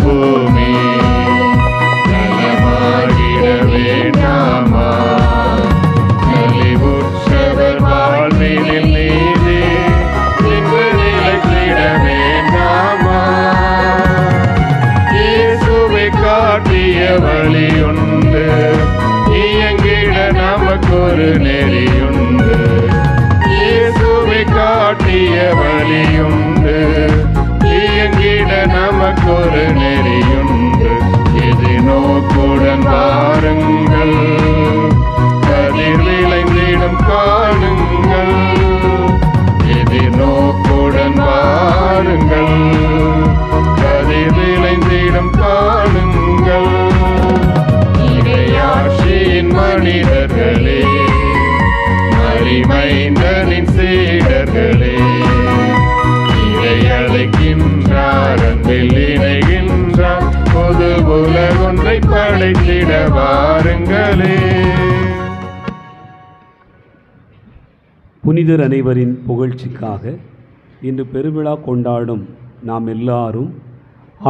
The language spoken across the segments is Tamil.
பூமி நலமாகிட வேண்டாமா? நலிவுற்றவர் வாழ்வினில் நீதி இன்று நிலைத்திட வேண்டாமா? இயேசுவை காட்டிய வழியுண்டு, இயங்கிட நமக்கொரு நெறியுண்டு. இயேசுவை காட்டிய வழியுண்டு, இயங்கிட நமக்கொரு நெறியுண்டு. எதிர்நோக்குடன் வாருங்கள், கதிர் விளைந்திடும் காணுங்கள். எதிர்நோக்குடன் வாருங்கள், கதிர் விளைந்திடும் காணுங்கள். இறையாட்சியின் மனிதர்களே, மரிமைந்தனின் சீடர்களே, இறை அழைக்கின்றார், அன்பில் இணைகின்றார், பொது உலகொன்றை படைத்திட வாருங்களே. புனிதர் அனைவரின் புகழ்ச்சிக்காக இன்று பெருவிழா கொண்டாடும் நாம் எல்லாரும்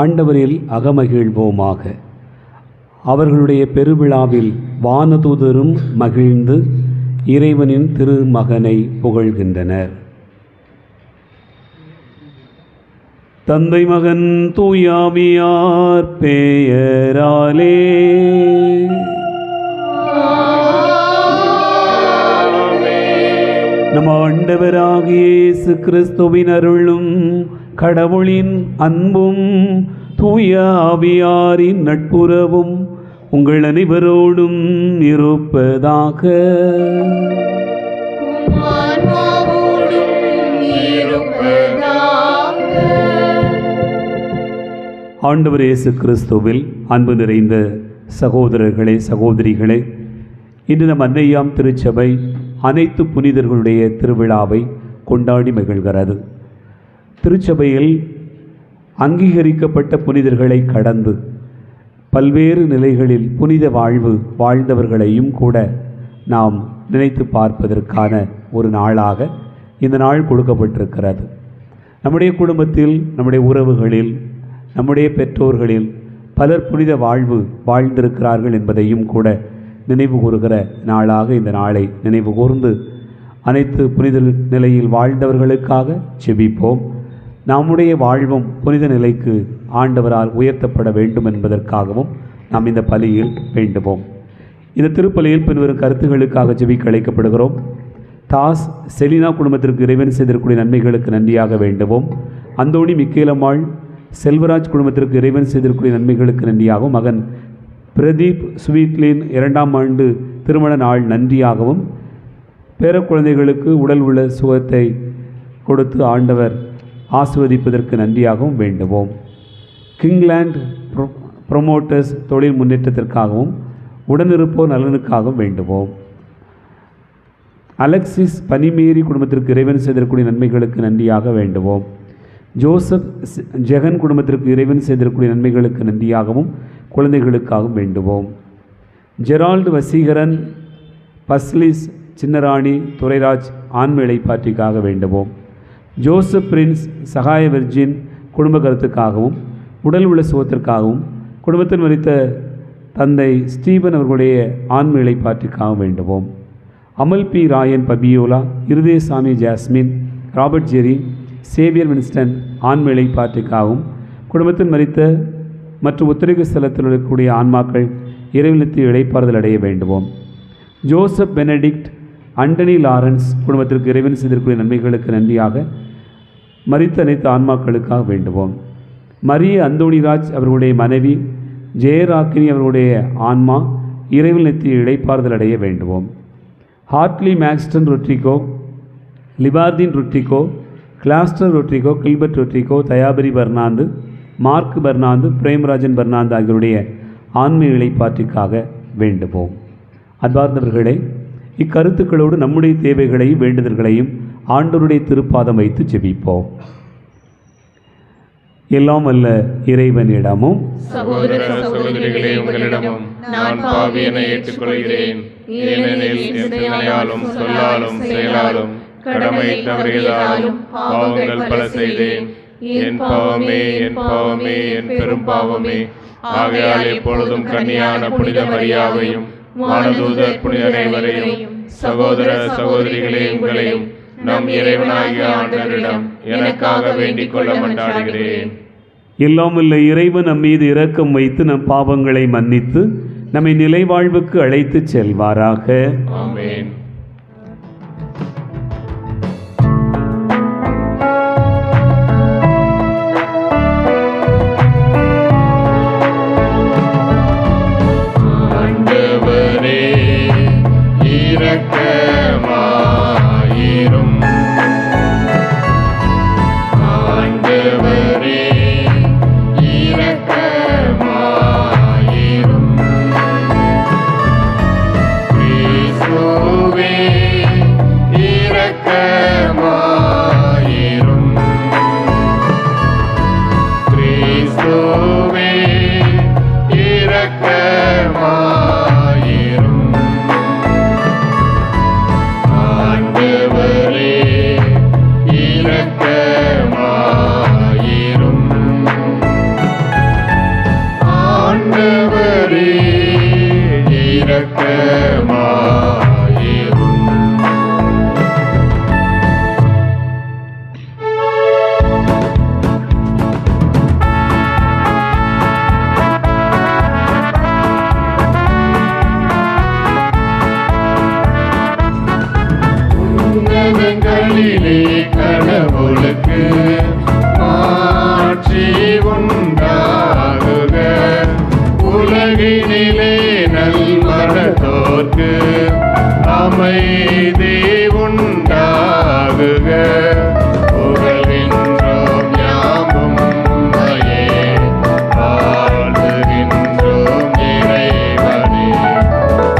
ஆண்டவரில் அகமகிழ்வோமாக. அவர்களுடைய பெருவிழாவில் வானதூதரும் மகிழ்ந்து இறைவனின் திருமகனை புகழ்கின்றனர். தந்தை மகன் தூயாவியார் பெயராலே நம் ஆண்டவராகிய இயேசு கிறிஸ்துவின் அருளும் கடவுளின் அன்பும் தூய ஆவியாரின் நட்புறவும் உங்கள் அனைவரோடும் இருப்பதாக. ஆண்டவர் இயேசு கிறிஸ்துவில் அன்பு நிறைந்த சகோதரர்களே, சகோதரிகளே, இன்று நம் அன்னையாம் திருச்சபை அனைத்து புனிதர்களுடைய திருவிழாவை கொண்டாடி மகிழ்கிறது. திருச்சபையில் அங்கீகரிக்கப்பட்ட புனிதர்களை கடந்து பல்வேறு நிலைகளில் புனித வாழ்வு வாழ்ந்தவர்களையும் கூட நாம் நினைத்து பார்ப்பதற்கான ஒரு நாளாக இந்த நாள் கொடுக்கப்பட்டிருக்கிறது. நம்முடைய குடும்பத்தில், நம்முடைய உறவுகளில், நம்முடைய பெற்றோர்களில் பலர் புனித வாழ்வு வாழ்ந்திருக்கிறார்கள் என்பதையும் கூட நினைவு கூறுகிற நாளாக இந்த நாளை நினைவு கூர்ந்து அனைத்து புனித நிலையில் வாழ்ந்தவர்களுக்காக செபிப்போம். நம்முடைய வாழ்வும் புனித நிலைக்கு ஆண்டவரால் உயர்த்தப்பட வேண்டும் என்பதற்காகவும் நாம் இந்த பலியில் வேண்டுவோம். இந்த திருப்பலியில் பின்வரும் கருத்துகளுக்காக ஜெபிக்க அழைக்கப்படுகிறோம். தாஸ் செலினா குடும்பத்திற்கு இறைவன் செய்திருக்கூடிய நன்மைகளுக்கு நன்றியாக வேண்டுவோம். அந்தோணி மிக்கேலம்மாள் செல்வராஜ் குடும்பத்திற்கு இறைவன் செய்திருக்கூடிய நன்மைகளுக்கு நன்றியாகவும், மகன் பிரதீப் ஸ்வீட்லின் 2ஆம் ஆண்டு திருமண நாள் நன்றியாகவும், பேரக்குழந்தைகளுக்கு உடல் உள்ள சுகத்தை கொடுத்து ஆண்டவர் ஆசிர்வதிப்பதற்கு நன்றியாகவும் வேண்டுவோம். கிங்லேண்ட் ப்ரொமோட்டர்ஸ் தொழில் முன்னேற்றத்திற்காகவும் உடனிருப்போர் நலனுக்காகவும் வேண்டுவோம். அலெக்சிஸ் பனிமேரி குடும்பத்திற்கு இறைவன் செய்திருக்கூடிய நன்மைகளுக்கு நன்றியாக வேண்டுவோம். ஜோசப் ஜெகன் குடும்பத்திற்கு இறைவன் செய்திருக்கூடிய நன்மைகளுக்கு நன்றியாகவும் குழந்தைகளுக்காகவும் வேண்டுவோம். ஜெரால்டு வசீகரன், பஸ்லிஸ் சின்னராணி, துரைராஜ் ஆண்மையை பாற்றிக்காக வேண்டுவோம். ஜோசப் பிரின்ஸ் சகாய விர்ஜின் குடும்ப கருத்துக்காகவும் உடல் உள்ள சுகத்திற்காகவும் குடும்பத்தில் மரித்த தந்தை ஸ்டீபன் அவர்களுடைய ஆண்மையை பாற்றிக்காக வேண்டுவோம். Amal P Rayan Fabiola, Irudayasamy Jasmine, Robert Jerry, Xavier Winston ஆண்மையை பாற்றிக்காகவும் குடும்பத்தில் மரித்த மற்றும் உத்தரக ஸ்தலத்தில் இருக்கக்கூடிய ஆன்மாக்கள் இறைவனத்தில் இளைப்பாறுதல் அடைய வேண்டுவோம். ஜோசப் பெனடிக்ட், அண்டனி லாரன்ஸ் குடும்பத்திற்கு இறைவன் செய்திருக்கூடிய நன்மைகளுக்கு நன்றியாக மரித்த அனைத்து ஆன்மாக்களுக்காக வேண்டுவோம். மரிய அந்தோணிராஜ் அவர்களுடைய மனைவி ஜெயராக்கினி அவர்களுடைய ஆன்மா இறைவனத்தில் இளைப்பாறுதல் அடைய வேண்டுவோம். Hartley Maxton Rodrigo, Libardin Rodrigo, Gloster Rodrigo, Gilbert Rodrigo, Dayapari Fernando, Mark Fernando, Premarajan Fernando ஆகியோருடைய ஆன்மீக இளைப்பாற்றிற்காக வேண்டுவோம். அன்பார்ந்தவர்களே, இக்கருத்துக்களோடு நம்முடைய தேவைகளையும் வேண்டுதல்களையும் ஆண்டவருடைய திருப்பாதம் வைத்து ஜெபிப்போம். எல்லாம் அல்ல இறைவனிடமும் சகோதர சகோதரிகளே உங்களிடமும் நான் பாவியனை ஏற்றுக்கொள்கிறேன். ஏனெனில் சிந்தனையாலும் சொல்லாலும் செயலாலும் கடமை தவறியதாலும் பாவங்கள் பல செய்தேன். என் பாவமே, என் பாவமே, என் பெரும் பாவமே. ஆகையால் எப்பொழுதும் கன்னியான புனித மரியாவையும் வானதூதர் புனித அனைவரையும் சகோதர சகோதரிகளே உங்களையும் நம் இறைவனாகிய ஆண்டவரிடம் எனக்காக வேண்டிக் கொள்ள மன்றாடுகிறேன். எல்லாம் உள்ள இறைவன் நம் மீது இரக்கம் வைத்து நம் பாவங்களை மன்னித்து நம்மை நிலை வாழ்வுக்கு அழைத்துச் செல்வாராக. ஆமென். ஆண்டவரே இரக்கமாயிரும். ஆண்டவரே இரக்கமாயிரும். கிறிஸ்துவே இரக்கமாயிரும். கிறிஸ்துவே இரக்கமாயிரும். ஆண்டவரே இரக்கமாயிரும். ஆண்டவரே இரக்கமாயிரும். உன்னதங்களிலே கடவுளுக்கு மாட்சி உண்டாகுக. உலகினிலே நல்மனத்தோர்க்கு அமைதி உண்டாகுக. புகழ்கின்றோம் யாவும் உம்மையே, வாழ்த்துகின்றோம் இறைவனே.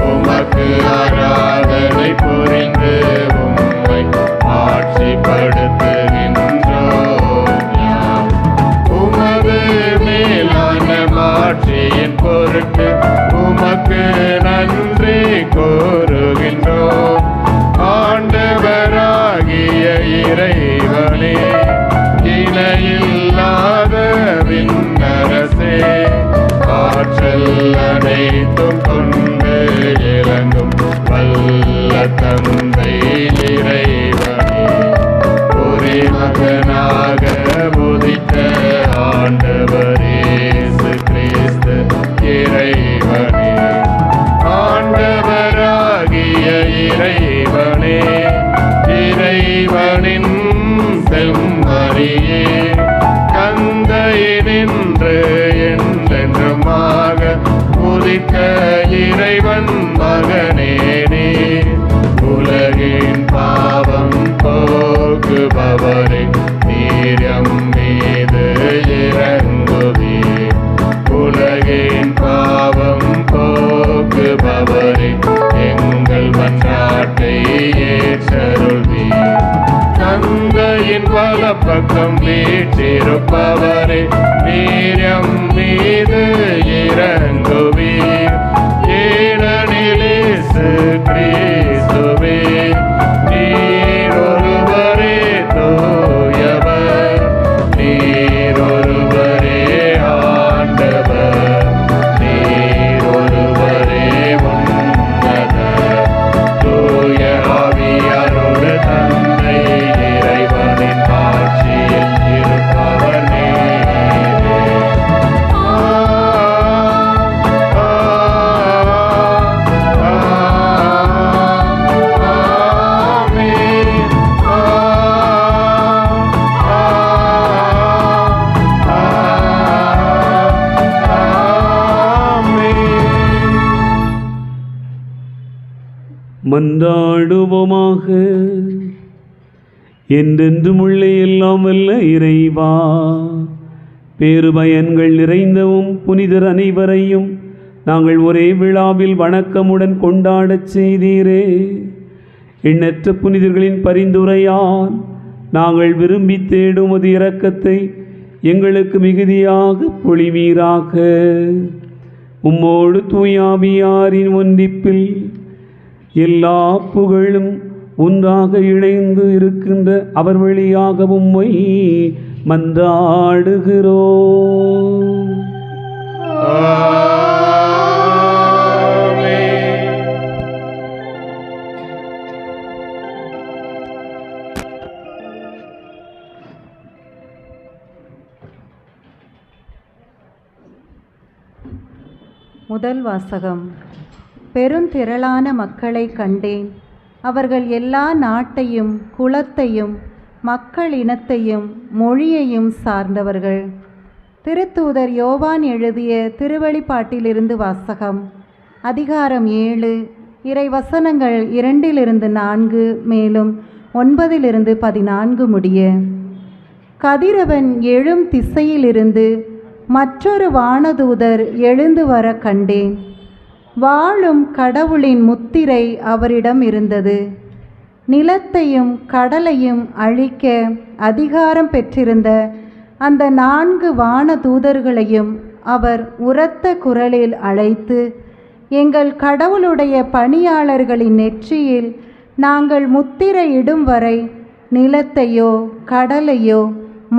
உமக்கு ஆராதனை புரிந்து உம்மை ஆட்சிப்படுத்துகின்றோம் யாம். உமது மேலான மாட்சியின் பொருட்டு உமக்கு நன்றி கூறுகின்றோம். ஆண்டவராகிய இறைவனே, இணையில்லாத விண்ணரசே, ஆற்றல் அனைத்தும் கொண்டு இறங்கும் வல்ல தந்தை இறைவனே, ஒரே மகனாக உதித்த ஆண்டவர் இயேசு கிறிஸ்து இறைவனே. ஆண்டவராகிய இறைவனே, இறைவனின் செம்மறியே, தந்தையினின்று என்றென்றுமாக உதித்த இறைவன் மகனே நீர். உலகின் பாவம் போக்குபவரே, நீர் எம் மீது இறங்குவீர். உலகின் பாவம் போக்குபவரே, எங்கள் மன்றாட்டை ஏற்றருள்வீர். தந்தையின் வலப்பக்கம் வீற்றிருப்பவரே, நீர் எம் மீது இறங்குவீர். ஏனெனில் இயேசு கிறிஸ்துவே, நீர் ஒருவரே தூயவர், நீர் ஒருவரே ஆண்டவர், நீர் ஒருவரே உன்னதர். தூய ஆவியாரோடு தந்தை இறைவனின் ஆட்சியில் இருப்பவர் நீரே. மன்றாடுவோமாக. என்றென்றும் உள்ளே எல்லாம் வல்ல இறைவா, பேருபயன்கள் நிறைந்தவும் புனிதர் அனைவரையும் நாங்கள் ஒரே விழாவில் வணக்கமுடன் கொண்டாடச் செய்தீரே. எண்ணற்ற புனிதர்களின் பரிந்துரையால் நாங்கள் விரும்பி தேடும் அது இரக்கத்தை எங்களுக்கு மிகுதியாக பொழிவீராக. உம்மோடு தூயாவியாரின் ஒன்றிப்பில் எல்லா புகழும் ஒன்றாக இணைந்து இருக்கின்ற அவர் வழியாக உம்மை மன்றாடுகிறோம். முதல் வாசகம். பெருந்திரளான மக்களை கண்டேன். அவர்கள் எல்லா நாட்டையும் குலத்தையும் மக்கள் இனத்தையும் மொழியையும் சார்ந்தவர்கள். திருத்தூதர் யோவான் எழுதிய திருவெளிப்பாட்டிலிருந்து வாசகம். அதிகாரம் 7, இறை வசனங்கள் 2-4, மேலும் 9-14 முடிய. கதிரவன் எழும் திசையிலிருந்து மற்றொரு வானதூதர் எழுந்து வர கண்டேன். வாழும் கடவுளின் முத்திரை அவரிடம் இருந்தது. நிலத்தையும் கடலையும் அழிக்க அதிகாரம் பெற்றிருந்த அந்த 4 வானதூதர்களையும் அவர் உரத்த குரலில் அழைத்து, எங்கள் கடவுளுடைய பணியாளர்களின் நெற்றியில் நாங்கள் முத்திரையிடும் வரை நிலத்தையோ கடலையோ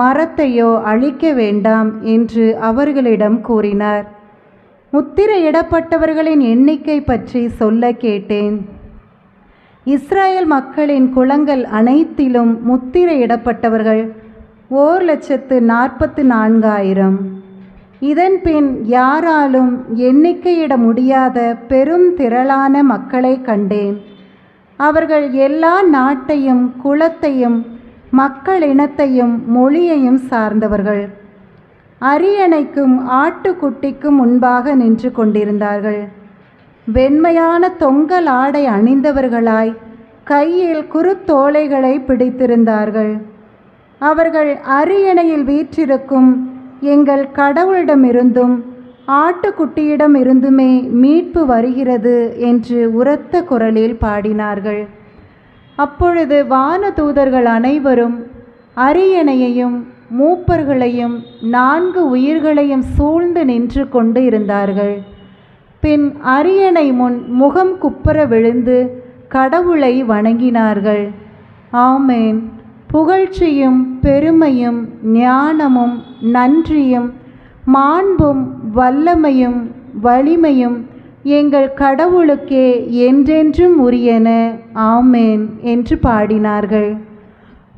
மரத்தையோ அழிக்க வேண்டாம் என்று அவர்களிடம் கூறினார். முத்திரையிடப்பட்டவர்களின் எண்ணிக்கை பற்றி சொல்ல கேட்டேன். இஸ்ரேல் மக்களின் குலங்கள் அனைத்திலும் முத்திரையிடப்பட்டவர்கள் 1,44,000. இதன் பின் யாராலும் எண்ணிக்கையிட முடியாத பெரும் திரளான மக்களை கண்டேன். அவர்கள் எல்லா நாட்டையும் குலத்தையும் மக்கள் இனத்தையும் மொழியையும் சார்ந்தவர்கள். அரியணைக்கும் ஆட்டுக்குட்டிக்கும் முன்பாக நின்று கொண்டிருந்தார்கள். வெண்மையான தொங்கல் ஆடை அணிந்தவர்களாய் கையில் குருத்தோலைகளை பிடித்திருந்தார்கள். அவர்கள் அரியணையில் வீற்றிருக்கும் எங்கள் கடவுளிடமிருந்தும் ஆட்டுக்குட்டியிடமிருந்துமே மீட்பு வருகிறது என்று உரத்த குரலில் பாடினார்கள். அப்பொழுது வானதூதர்கள் அனைவரும் அரியணையையும் மூப்பர்களையும் 4 உயிர்களையும் சூழ்ந்து நின்று கொண்டு இருந்தார்கள். பின் அரியணை முன் முகம் குப்புற விழுந்து கடவுளை வணங்கினார்கள். ஆமேன். புகழ்ச்சியும் பெருமையும் ஞானமும் நன்றியும் மாண்பும் வல்லமையும் வலிமையும் எங்கள் கடவுளுக்கே என்றென்றும் உரியன. ஆமேன் என்று பாடினார்கள்.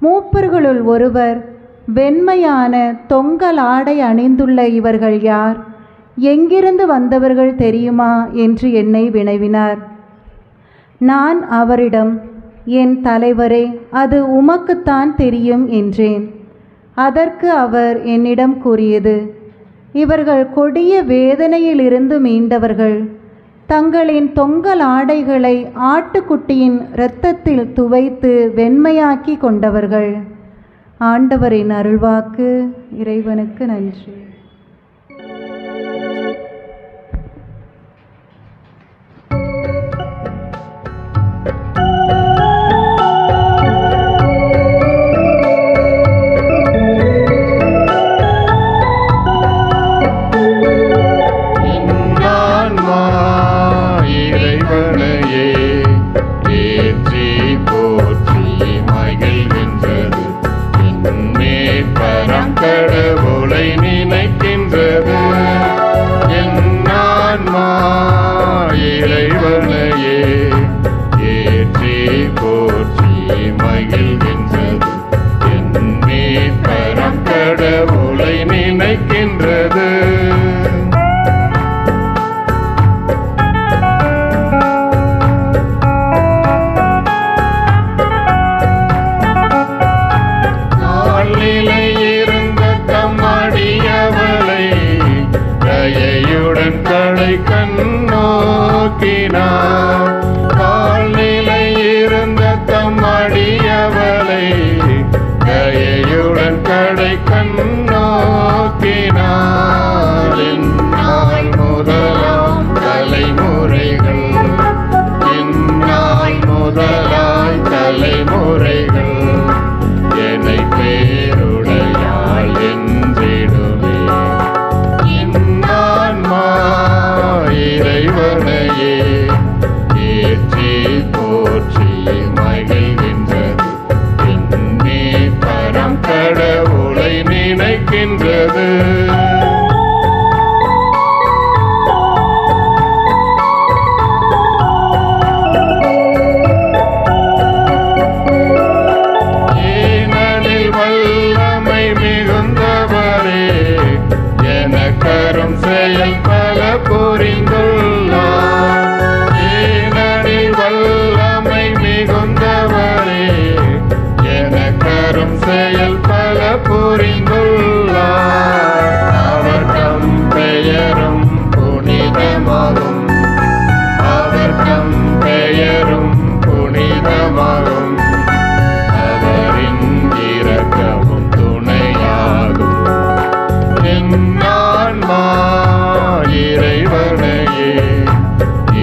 மூப்பர்களுள் ஒருவர், வெண்மையான தொங்கல் ஆடை அணிந்துள்ள இவர்கள் யார்? எங்கிருந்து வந்தவர்கள் தெரியுமா என்று என்னை வினவினார். நான் அவரிடம், என் தலைவரே, அது உமக்குத்தான் தெரியும் என்றேன். அதற்கு அவர் என்னிடம் கூறியது, இவர்கள் கொடிய வேதனையிலிருந்து மீண்டவர்கள். தங்களின் தொங்கல் ஆடைகளை ஆட்டுக்குட்டியின் இரத்தத்தில் துவைத்து வெண்மையாக்கி கொண்டவர்கள். ஆண்டவரின் அருள்வாக்கு. இறைவனுக்கு நன்றி. பல புரிந்துள்ளார். ஏனெனில் வல்லமை மிகுந்தவரே எனக்கரும் செயல் பல புரிந்துள்ளார். அவர் தம் பெயரும் புனிதமாகும், அவர் தம் பெயரும் புனிதமாகும். அவரின் இரக்கமும் துணையாகும். என் ஆன்மா இறைவனையே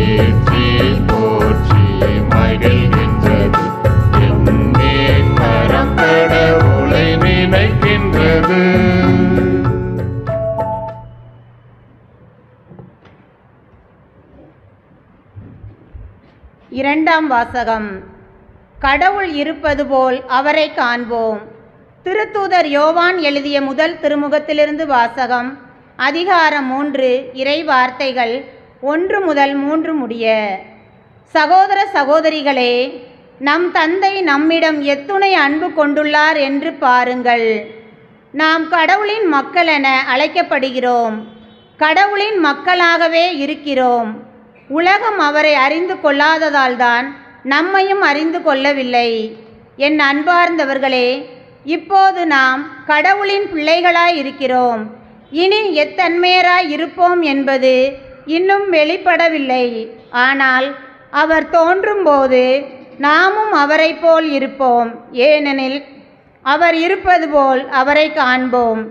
ஏற்றி போற்றி மகிழ்கின்றது. என் மேன்மரம் கடவுளை நினைக்கின்றது. இரண்டாம் வாசகம். கடவுள் இருப்பது போல் அவரை காண்போம். திருத்தூதர் யோவான் எழுதிய முதல் திருமுகத்திலிருந்து வாசகம். அதிகாரம் 3, இறை வார்த்தைகள் 1 முதல் 3 முடிய. சகோதர சகோதரிகளே, நம் தந்தை நம்மிடம் எத்துணை அன்பு கொண்டுள்ளார் என்று பாருங்கள். நாம் கடவுளின் மக்கள் என அழைக்கப்படுகிறோம். கடவுளின் மக்களாகவே இருக்கிறோம். உலகம் அவரை அறிந்து கொள்ளாததால்தான் நம்மையும் அறிந்து கொள்ளவில்லை. என் அன்பார்ந்தவர்களே, இப்போது நாம் கடவுளின் பிள்ளைகளாய் இருக்கிறோம். இனி எத்தன்மையராய் இருப்போம் என்பது இன்னும் வெளிப்படவில்லை. ஆனால் அவர் தோன்றும்போது நாமும் அவரை போல் இருப்போம். ஏனெனில் அவர் இருப்பது போல் அவரை காண்போம்.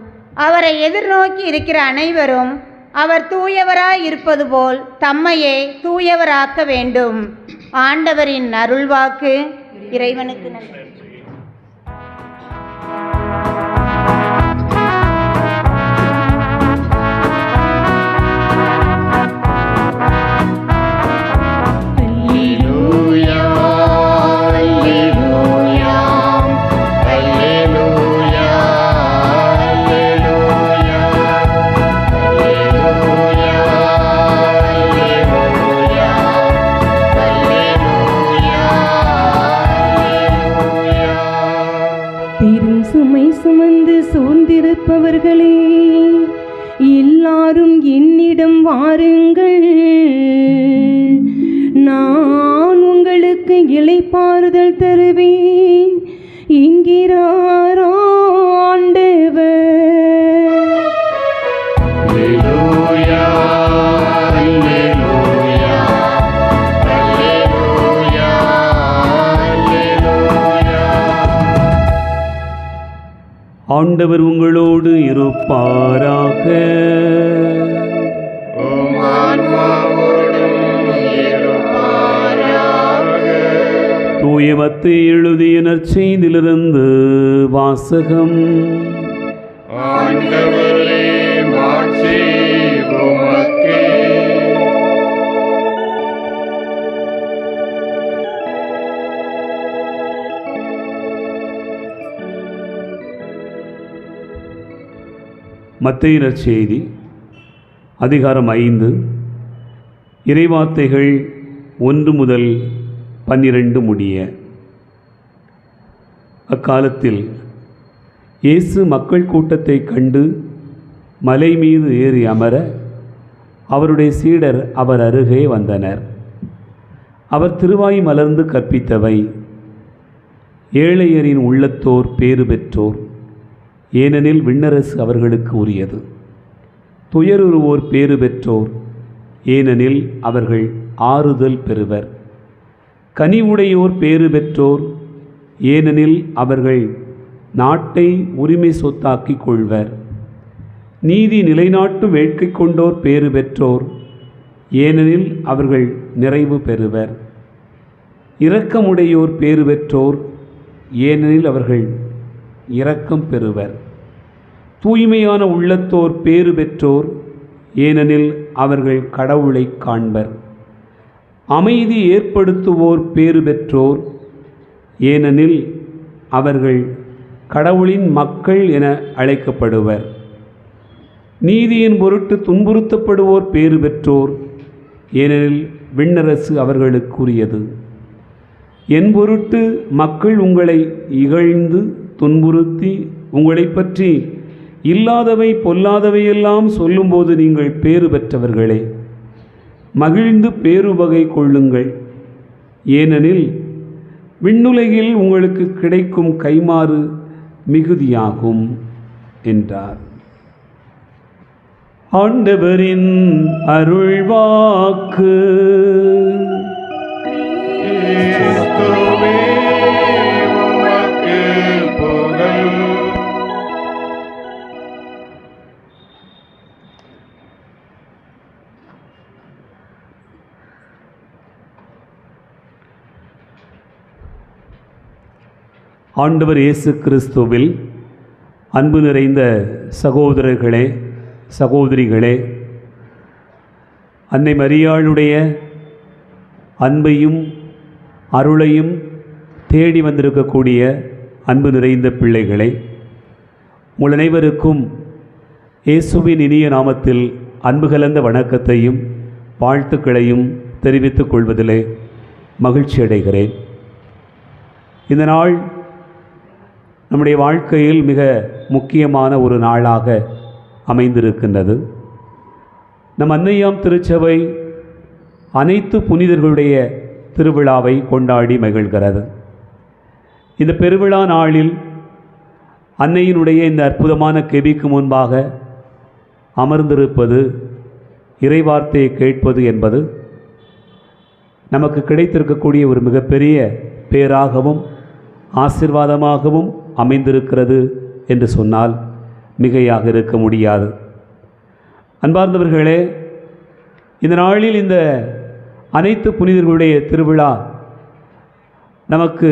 அவரை எதிர்நோக்கி இருக்கிற அனைவரும் அவர் தூயவராய் இருப்பது போல் தம்மையே தூயவராக்க வேண்டும். ஆண்டவரின் அருள்வாக்கு. இறைவனுக்கு நன்றி. சோர்ந்திருப்பவர்களே, எல்லாரும் என்னிடம் வாருங்கள், நான் உங்களுக்கு இளைப்பாறுதல் தருவேன் என்கிறார் ஆண்டவர். ஆண்டவர் உங்களோடு இருப்பாராக. தூய மத்தேயு எழுதிய நற்செய்தியிலிருந்து வாசகம். ஆண்டவரே, மாட்சி உமக்கே. மத்தேயு நற்செய்தி அதிகாரம் 5 இறைவார்த்தைகள் 1 முதல் 12 முடிய. அக்காலத்தில் இயேசு மக்கள் கூட்டத்தை கண்டு மலை மீது ஏறி அமர அவருடைய சீடர் அவர் அருகே வந்தனர். அவர் திருவாய் மலர்ந்து கற்பித்தவை: ஏழையரின் உள்ளத்தோர் பேறு பெற்றோர், ஏனெனில் விண்ணரசு அவர்களுக்கு உரியது. துயருறுவோர் பேறு பெற்றோர், ஏனெனில் அவர்கள் ஆறுதல் பெறுவர். கனிவுடையோர் பேறு பெற்றோர், ஏனெனில் அவர்கள் நாட்டை உரிமை சொத்தாக்கிக் கொள்வர். நீதி நிலைநாட்டும் வேட்கை கொண்டோர் பேறு பெற்றோர், ஏனெனில் அவர்கள் நிறைவு பெறுவர். இரக்கமுடையோர் பேறு பெற்றோர், ஏனெனில் அவர்கள் இரக்கம் பெறுவர். தூய்மையான உள்ளத்தோர் பேறு பெற்றோர், ஏனெனில் அவர்கள் கடவுளை காண்பர். அமைதி ஏற்படுத்துவோர் பேறு பெற்றோர், ஏனெனில் அவர்கள் கடவுளின் மக்கள் என அழைக்கப்படுவர். நீதியின் பொருட்டு துன்புறுத்தப்படுவோர் பேறு பெற்றோர், ஏனெனில் விண்ணரசு அவர்களுக்குரியது. என் பொருட்டு மக்கள் உங்களை இகழ்ந்து துன்புறுத்தி உங்களை பற்றி இல்லாதவை பொல்லாதவையெல்லாம் சொல்லும்போது நீங்கள் பேறு பெற்றவர்களே, மகிழ்ந்து பேருவகை கொள்ளுங்கள். ஏனெனில் விண்ணுலகில் உங்களுக்கு கிடைக்கும் கைமாறு மிகுதியாகும் என்றார். ஆண்டவரின் அருள்வாக்கு. கிறிஸ்துவே உமக்கு புகழ். ஆண்டவர் இயேசு கிறிஸ்துவில் அன்பு நிறைந்த சகோதரர்களே, சகோதரிகளே, அன்னை மரியாளுடைய அன்பையும் அருளையும் தேடி வந்திருக்கக்கூடிய அன்பு நிறைந்த பிள்ளைகளை, உங்கள் அனைவருக்கும் இயேசுவின் இனிய நாமத்தில் அன்பு கலந்த வணக்கத்தையும் வாழ்த்துக்களையும் தெரிவித்துக் கொள்வதிலே மகிழ்ச்சி அடைகிறேன். இந்த நாள் நம்முடைய வாழ்க்கையில் மிக முக்கியமான ஒரு நாளாக அமைந்திருக்கின்றது. நம் அன்னையாம் திருச்சபை அனைத்து புனிதர்களுடைய திருவிழாவை கொண்டாடி மகிழ்கிறது. இந்த பெருவிழா நாளில் அன்னையினுடைய இந்த அற்புதமான கெபிக்கு முன்பாக அமர்ந்திருப்பது, இறைவார்த்தையை கேட்பது என்பது நமக்கு கிடைத்திருக்கக்கூடிய ஒரு மிகப்பெரிய பேராகவும் ஆசீர்வாதமாகவும் அமைந்திருக்கிறது என்று சொன்னால் மிகையாக இருக்க முடியாது. அன்பார்ந்தவர்களே, இந்த நாளில் இந்த அனைத்து புனிதர்களுடைய திருவிழா நமக்கு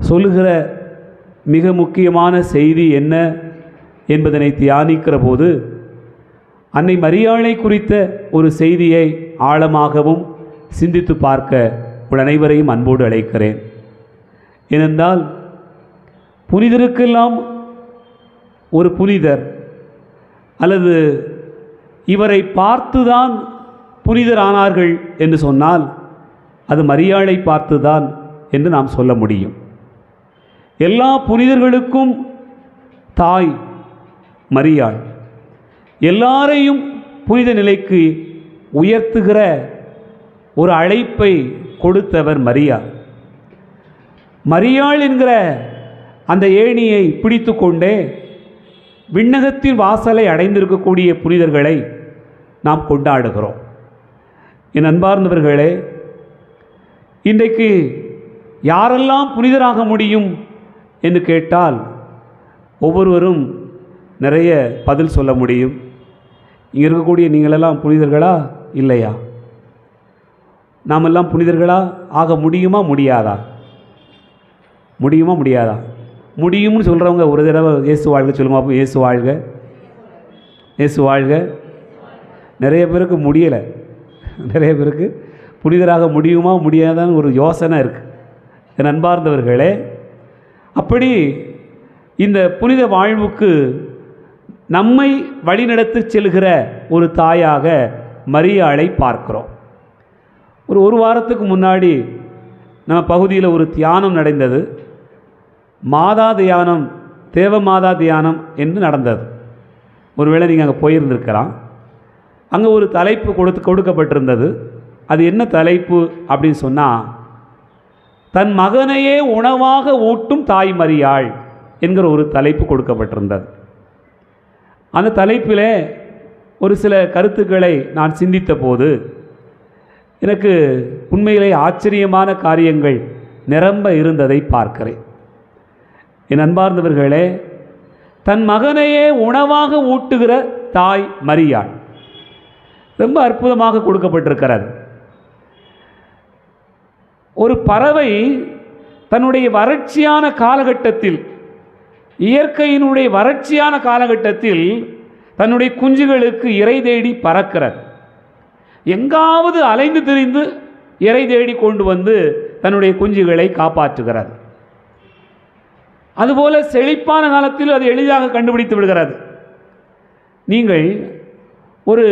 சொல்லுகிற மிக முக்கியமான செய்தி என்ன என்பதனை தியானிக்கிற போது அன்னை மரியாளை குறித்த ஒரு செய்தியை ஆழமாகவும் சிந்தித்து பார்க்க உங்கள் அனைவரையும் அன்போடு அழைக்கிறேன். ஏனென்றால் புனிதருக்கெல்லாம் ஒரு புனிதர் அல்லது இவரை பார்த்துதான் புனிதரானார்கள் என்று சொன்னால் அது மரியாளை பார்த்துதான் என்று நாம் சொல்ல முடியும். எல்லா புனிதர்களுக்கும் தாய் மரியாள், எல்லாரையும் புனித நிலைக்கு உயர்த்துகிற ஒரு அழைப்பை கொடுத்தவர் மரியாள். மரியாள் என்கிற அந்த ஏணியை பிடித்து கொண்டே விண்ணகத்தின் வாசலை அடைந்திருக்கக்கூடிய புனிதர்களை நாம் கொண்டாடுகிறோம். என் அன்பார்ந்தவர்களே, இன்றைக்கு யாரெல்லாம் புனிதராக முடியும் என்று கேட்டால் ஒவ்வொருவரும் நிறைய பதில் சொல்ல முடியும். இங்கே இருக்கக்கூடிய நீங்களெல்லாம் புனிதர்களா இல்லையா? நாமெல்லாம் புனிதர்களா ஆக முடியுமா முடியாதா? முடியுமா முடியாதா? முடியும்னு சொல்கிறவங்க ஒரு தடவை இயேசு வாழ்க சொல்லுங்க பார்ப்போம். இயேசு வாழ்க, இயேசு வாழ்க. நிறைய பேருக்கு முடியலை, நிறைய பேருக்கு புனிதராக முடியுமா முடியாதான்னு ஒரு யோசனை இருக்குது. என் அன்பார்ந்தவர்களே, அப்படி இந்த புனித வாழ்வுக்கு நம்மை வழிநடத்தி செல்கிற ஒரு தாயாக மரியாளை பார்க்கிறோம். ஒரு வாரத்துக்கு முன்னாடி நம்ம பகுதியில் ஒரு தியானம் நடந்தது. மாதா தியானம், தேவ மாதா தியானம் என்று நடந்தது. ஒருவேளை நீங்கள் அங்கே போயிருந்திருக்கலாம். அங்கே ஒரு தலைப்பு கொடுக்கப்பட்டிருந்தது. அது என்ன தலைப்பு அப்படின்னு சொன்னால், தன் மகனையே உணவாக ஊட்டும் தாய் மரியாள் என்கிற ஒரு தலைப்பு கொடுக்கப்பட்டிருந்தது. அந்த தலைப்பில் ஒரு சில கருத்துக்களை நான் சிந்தித்த போது எனக்கு உண்மையிலே ஆச்சரியமான காரியங்கள் நிரம்ப இருந்ததை பார்க்கிறேன். என் அன்பார்ந்தவர்களே, தன் மகனையே உணவாக ஊட்டுகிற தாய் மரியாள் ரொம்ப அற்புதமாக கொடுக்கப்பட்டிருக்கிறது. ஒரு பறவை தன்னுடைய வறட்சியான காலகட்டத்தில், இயற்கையினுடைய வறட்சியான காலகட்டத்தில் தன்னுடைய குஞ்சுகளுக்கு இரை தேடி பறக்கிறது. எங்காவது அலைந்து திரிந்து இரை தேடி கொண்டு வந்து தன்னுடைய குஞ்சுகளை காப்பாற்றுகிறது. அதுபோல செழிப்பான காலத்தில் அது எளிதாக கண்டுபிடித்து விடுகிறது. நீங்கள் ஒரு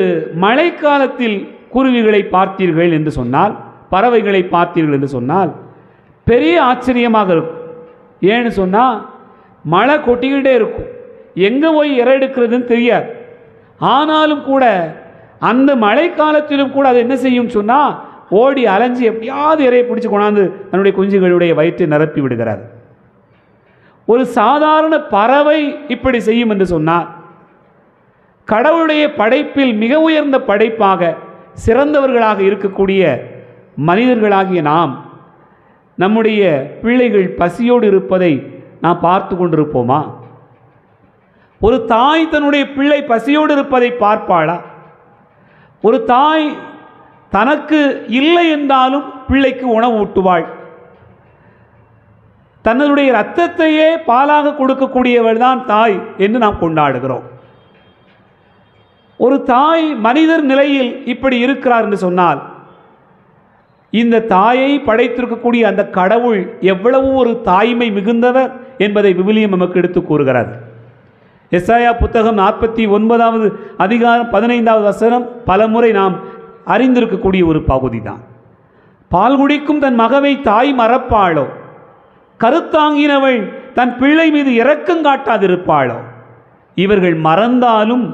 மழைக்காலத்தில் குருவிகளை பார்த்தீர்கள் என்று சொன்னால், பறவைகளை பார்த்தீர்கள் என்று சொன்னால் பெரிய ஆச்சரியமாக இருக்கும். ஏன்னு சொன்னால் மழை கொட்டிக்கிட்டே இருக்கும். எங்கே போய் இறை எடுக்கிறதுன்னு தெரியாது. ஆனாலும் கூட அந்த மழை காலத்திலும் கூட அது என்ன செய்யும் சொன்னால் ஓடி அலைஞ்சி எப்படியாவது இறையை பிடிச்சி கொண்டாந்து தன்னுடைய குஞ்சுகளுடைய வயிற்றை நிரப்பி விடுகிறார். ஒரு சாதாரண பறவை இப்படி செய்யும் என்று சொன்னால், கடவுளுடைய படைப்பில் மிக உயர்ந்த படைப்பாக சிறந்தவர்களாக இருக்கக்கூடிய மனிதர்களாகிய நாம் நம்முடைய பிள்ளைகள் பசியோடு இருப்பதை நாம் பார்த்து கொண்டிருப்போமா? ஒரு தாய் தன்னுடைய பிள்ளை பசியோடு இருப்பதை பார்ப்பாளா? ஒரு தாய் தனக்கு இல்லை என்றாலும் பிள்ளைக்கு உணவு ஊட்டுவாள். தன்னுடைய இரத்தத்தையே பாலாக கொடுக்கக்கூடியவள் தான் தாய் என்று நாம் கொண்டாடுகிறோம். ஒரு தாய் மனிதர் நிலையில் இப்படி இருக்கிறார் என்று சொன்னால், இந்த தாயை படைத்திருக்கக்கூடிய அந்த கடவுள் எவ்வளவு ஒரு தாய்மை மிகுந்தவர் என்பதை விவிலியம் நமக்கு எடுத்து கூறுகிறது. எசாயா புத்தகம் 49வது அதிகாரம் 15வது வசனம் பலமுறை நாம் அறிந்திருக்கக்கூடிய ஒரு பகுதி தான். பால் குடிக்கும் தன் மகவை தாய் மறப்பாளோ? கருத்தாங்கினவள் தன் பிள்ளை மீது இரக்கம் காட்டாதிருப்பாளோ? இவர்கள் மறந்தாலும்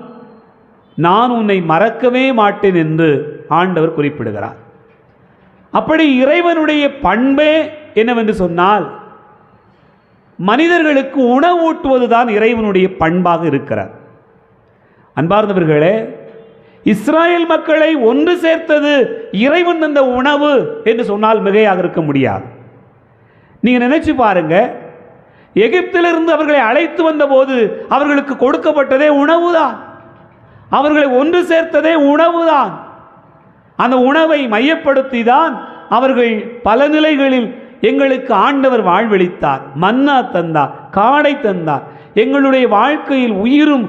நான் உன்னை மறக்கவே மாட்டேன் என்று ஆண்டவர் குறிப்பிடுகிறார். அப்படி இறைவனுடைய பண்பே என்னவென்று சொன்னால், மனிதர்களுக்கு உணவூட்டுவதுதான் இறைவனுடைய பண்பாக இருக்கிறார். அன்பார்ந்தவர்களே, இஸ்ராயேல் மக்களை ஒன்று சேர்த்தது இறைவன் தந்த உணவு என்று சொன்னால் மிகையாக இருக்க முடியாது. நீங்க நினைச்சு பாருங்க, எகிப்திலிருந்து அவர்களை அழைத்து வந்த போது அவர்களுக்கு கொடுக்கப்பட்டதே உணவுதான். அவர்களை ஒன்று சேர்த்ததே உணவுதான். அந்த உணவை மையப்படுத்தி தான் அவர்கள் பல நிலைகளில் எங்களுக்கு ஆண்டவர் வாழ்வளித்தார், மன்னா தந்தார், காடை தந்தார், எங்களுடைய வாழ்க்கையில் உயிரும்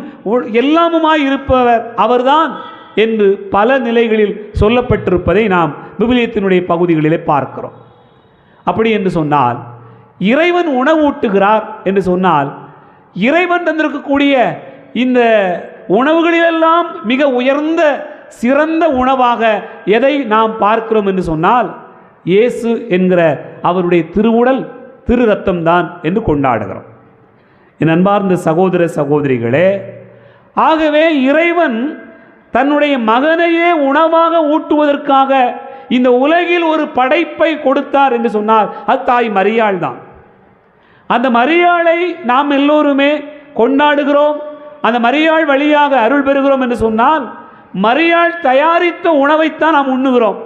எல்லாமுமாய் இருப்பவர் அவர்தான் என்று பல நிலைகளில் சொல்லப்பட்டிருப்பதை நாம் விவிலியத்தினுடைய பகுதிகளிலே பார்க்கிறோம். அப்படி என்று சொன்னால், இறைவன் உணவூட்டுகிறார் என்று சொன்னால், இறைவன் தந்திருக்கக்கூடிய இந்த உணவுகளிலெல்லாம் மிக உயர்ந்த சிறந்த உணவாக எதை நாம் பார்க்கிறோம் என்று சொன்னால், இயேசு என்கிற அவருடைய திருவுடல் திரு ரத்தம் தான் என்று கொண்டாடுகிறோம். என் அன்பார்ந்த சகோதர சகோதரிகளே, ஆகவே இறைவன் தன்னுடைய மகனையே உணவாக ஊட்டுவதற்காக இந்த உலகில் ஒரு படைப்பை கொடுத்தார் என்று சொன்னால் அது தாய் மரியாள் தான். அந்த மரியாளை நாம் எல்லோருமே கொண்டாடுகிறோம். அந்த மரியாள் வழியாக அருள் பெறுகிறோம் என்று சொன்னால், மரியாள் தயாரித்த உணவைத்தான் நாம் உண்ணுகிறோம்.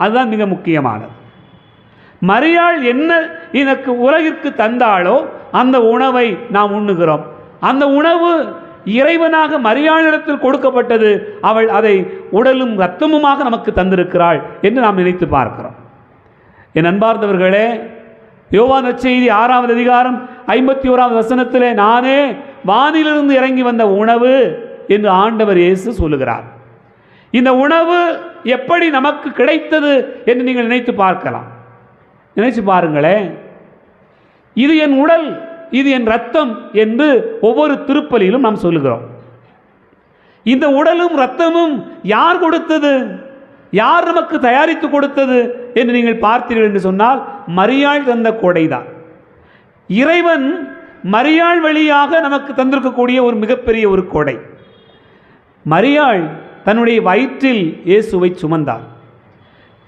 அதுதான் மிக முக்கியமானது. மரியாள் என்ன இதற்கு உலகிற்கு தந்தாளோ அந்த உணவை நாம் உண்ணுகிறோம். அந்த உணவு இறைவனாக மரியாளிடத்தில் கொடுக்கப்பட்டது. அவள் அதை உடலும் இரத்தமுமாக நமக்கு தந்திருக்கிறாள் என்று நாம் நினைத்து பார்க்கிறோம். என் அன்பார்ந்தவர்களே, யோவான் நற்செய்தி 6வது அதிகாரம் 51வது வசனத்திலே, நானே வானிலிருந்து இறங்கி வந்த உணவு என்று ஆண்டவர் இயேசு சொல்லுகிறார். இந்த உணவு எப்படி நமக்கு கிடைத்தது என்று நீங்கள் நினைத்து பார்க்கலாம். நினைச்சு பாருங்களேன், இது என் உடல், இது என் ரத்தம் என்று ஒவ்வொரு திருப்பலியிலும் நாம் சொல்லுகிறோம். இந்த உடலும் இரத்தமும் யார் கொடுத்தது, யார் நமக்கு தயாரித்து கொடுத்தது என்று நீங்கள் பார்த்தீர்கள் என்று சொன்னால், மரியாள் தந்த கொடைதான். இறைவன் மரியாள் வழியாக நமக்கு தந்திருக்கக்கூடிய ஒரு மிகப்பெரிய ஒரு கொடை. மரியாள் தன்னுடைய வயிற்றில் இயேசுவை சுமந்தார்.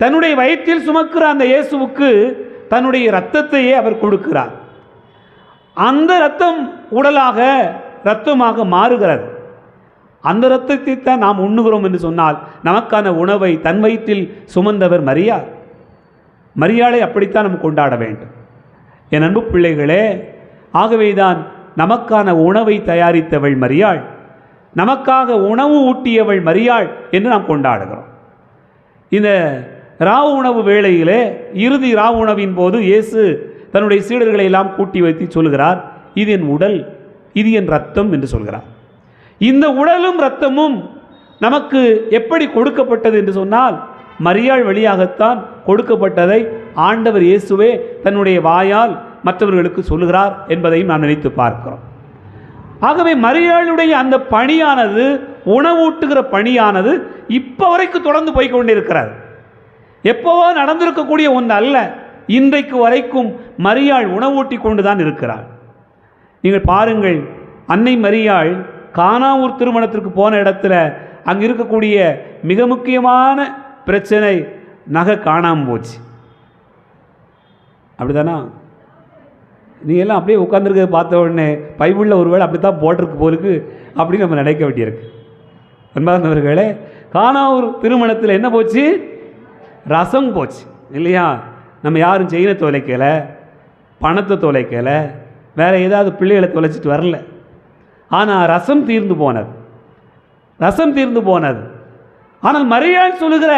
தன்னுடைய வயிற்றில் சுமக்கிற அந்த இயேசுவுக்கு தன்னுடைய இரத்தத்தையே அவர் கொடுக்கிறார். அந்த இரத்தம் உடலாக இரத்தமாக மாறுகிறது. அந்த இரத்தத்தை தான் நாம் உண்ணுகிறோம் என்று சொன்னால், நமக்கான உணவை தன் வயிற்றில் சுமந்தவர் மரியாள். மரியாளை அப்படித்தான் நாம் கொண்டாட வேண்டும். என் அன்பு பிள்ளைகளே, ஆகவேதான் நமக்கான உணவை தயாரித்தவள் மரியாள், நமக்காக உணவு ஊட்டியவள் மரியாள் என்று நாம் கொண்டாடுகிறோம். இந்த ராவு உணவு வேளையிலே, இறுதி ராவு உணவின் போது இயேசு தன்னுடைய சீடர்களை எல்லாம் கூட்டி வைத்து சொல்கிறார், இது என் உடல், இது என் இரத்தம் என்று சொல்கிறார். இந்த உடலும் இரத்தமும் நமக்கு எப்படி கொடுக்கப்பட்டது என்று சொன்னால், மரியாள் வழியாகத்தான் கொடுக்கப்பட்டதை ஆண்டவர் இயேசுவே தன்னுடைய வாயால் மற்றவர்களுக்கு சொல்லுகிறார் என்பதையும் நாம் நினைத்து பார்க்கிறோம். ஆகவே மரியாளுடைய அந்த பணியானது, உணவூட்டுகிற பணியானது இப்போ வரைக்கும் தொடர்ந்து போய்கொண்டிருக்கிறது. எப்போவோ நடந்திருக்கக்கூடிய ஒன்று அல்ல, இன்றைக்கு வரைக்கும் மரியாள் உணவூட்டி கொண்டு தான் இருக்கிறார். நீங்கள் பாருங்கள், அன்னை மரியாள் கானாவூர் திருமணத்திற்கு போன இடத்துல அங்கே இருக்கக்கூடிய மிக முக்கியமான பிரச்சனை, நகை காணாமல் போச்சு. அப்படிதானா? நீ எல்லாம் அப்படியே உட்காந்துருக்க பார்த்த உடனே பைபிளில் ஒருவேளை அப்படி தான் போட்டிருக்கு போருக்கு அப்படின்னு நம்ம நினைக்க வேண்டியிருக்கு. அன்பார்ந்தவர்களே, கானாவூர் திருமணத்தில் என்ன போச்சு? ரசம் போச்சு இல்லையா? நம்ம யாரும் செயினை தொலைக்கலை, பணத்தை தொலைக்கலை, வேறு ஏதாவது பிள்ளைகளை தொலைச்சிட்டு வரல. ஆனால் ரசம் தீர்ந்து போனது, ரசம் தீர்ந்து போனது. ஆனால் மரியாள் சொல்லுகிற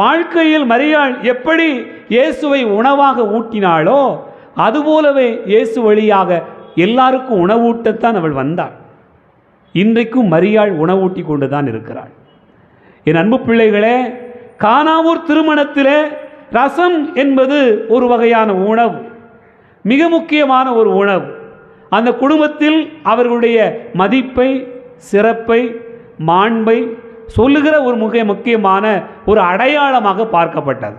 வாழ்க்கையில் மரியாள் எப்படி இயேசுவை உணவாக ஊட்டினாளோ அதுபோலவே இயேசு வழியாக எல்லாருக்கும் உணவூட்டத்தான் அவள் வந்தாள். இன்றைக்கும் மரியாள் உணவூட்டி கொண்டு தான் இருக்கிறாள். என் அன்பு பிள்ளைகளே, கானாவூர் திருமணத்திலே ரசம் என்பது ஒரு வகையான உணவு, மிக முக்கியமான ஒரு உணவு. அந்த குடும்பத்தில் அவர்களுடைய மதிப்பை, சிறப்பை, மாண்பை சொல்லுகிற ஒரு மிக முக்கியமான ஒரு அடையாளமாக பார்க்கப்பட்டது.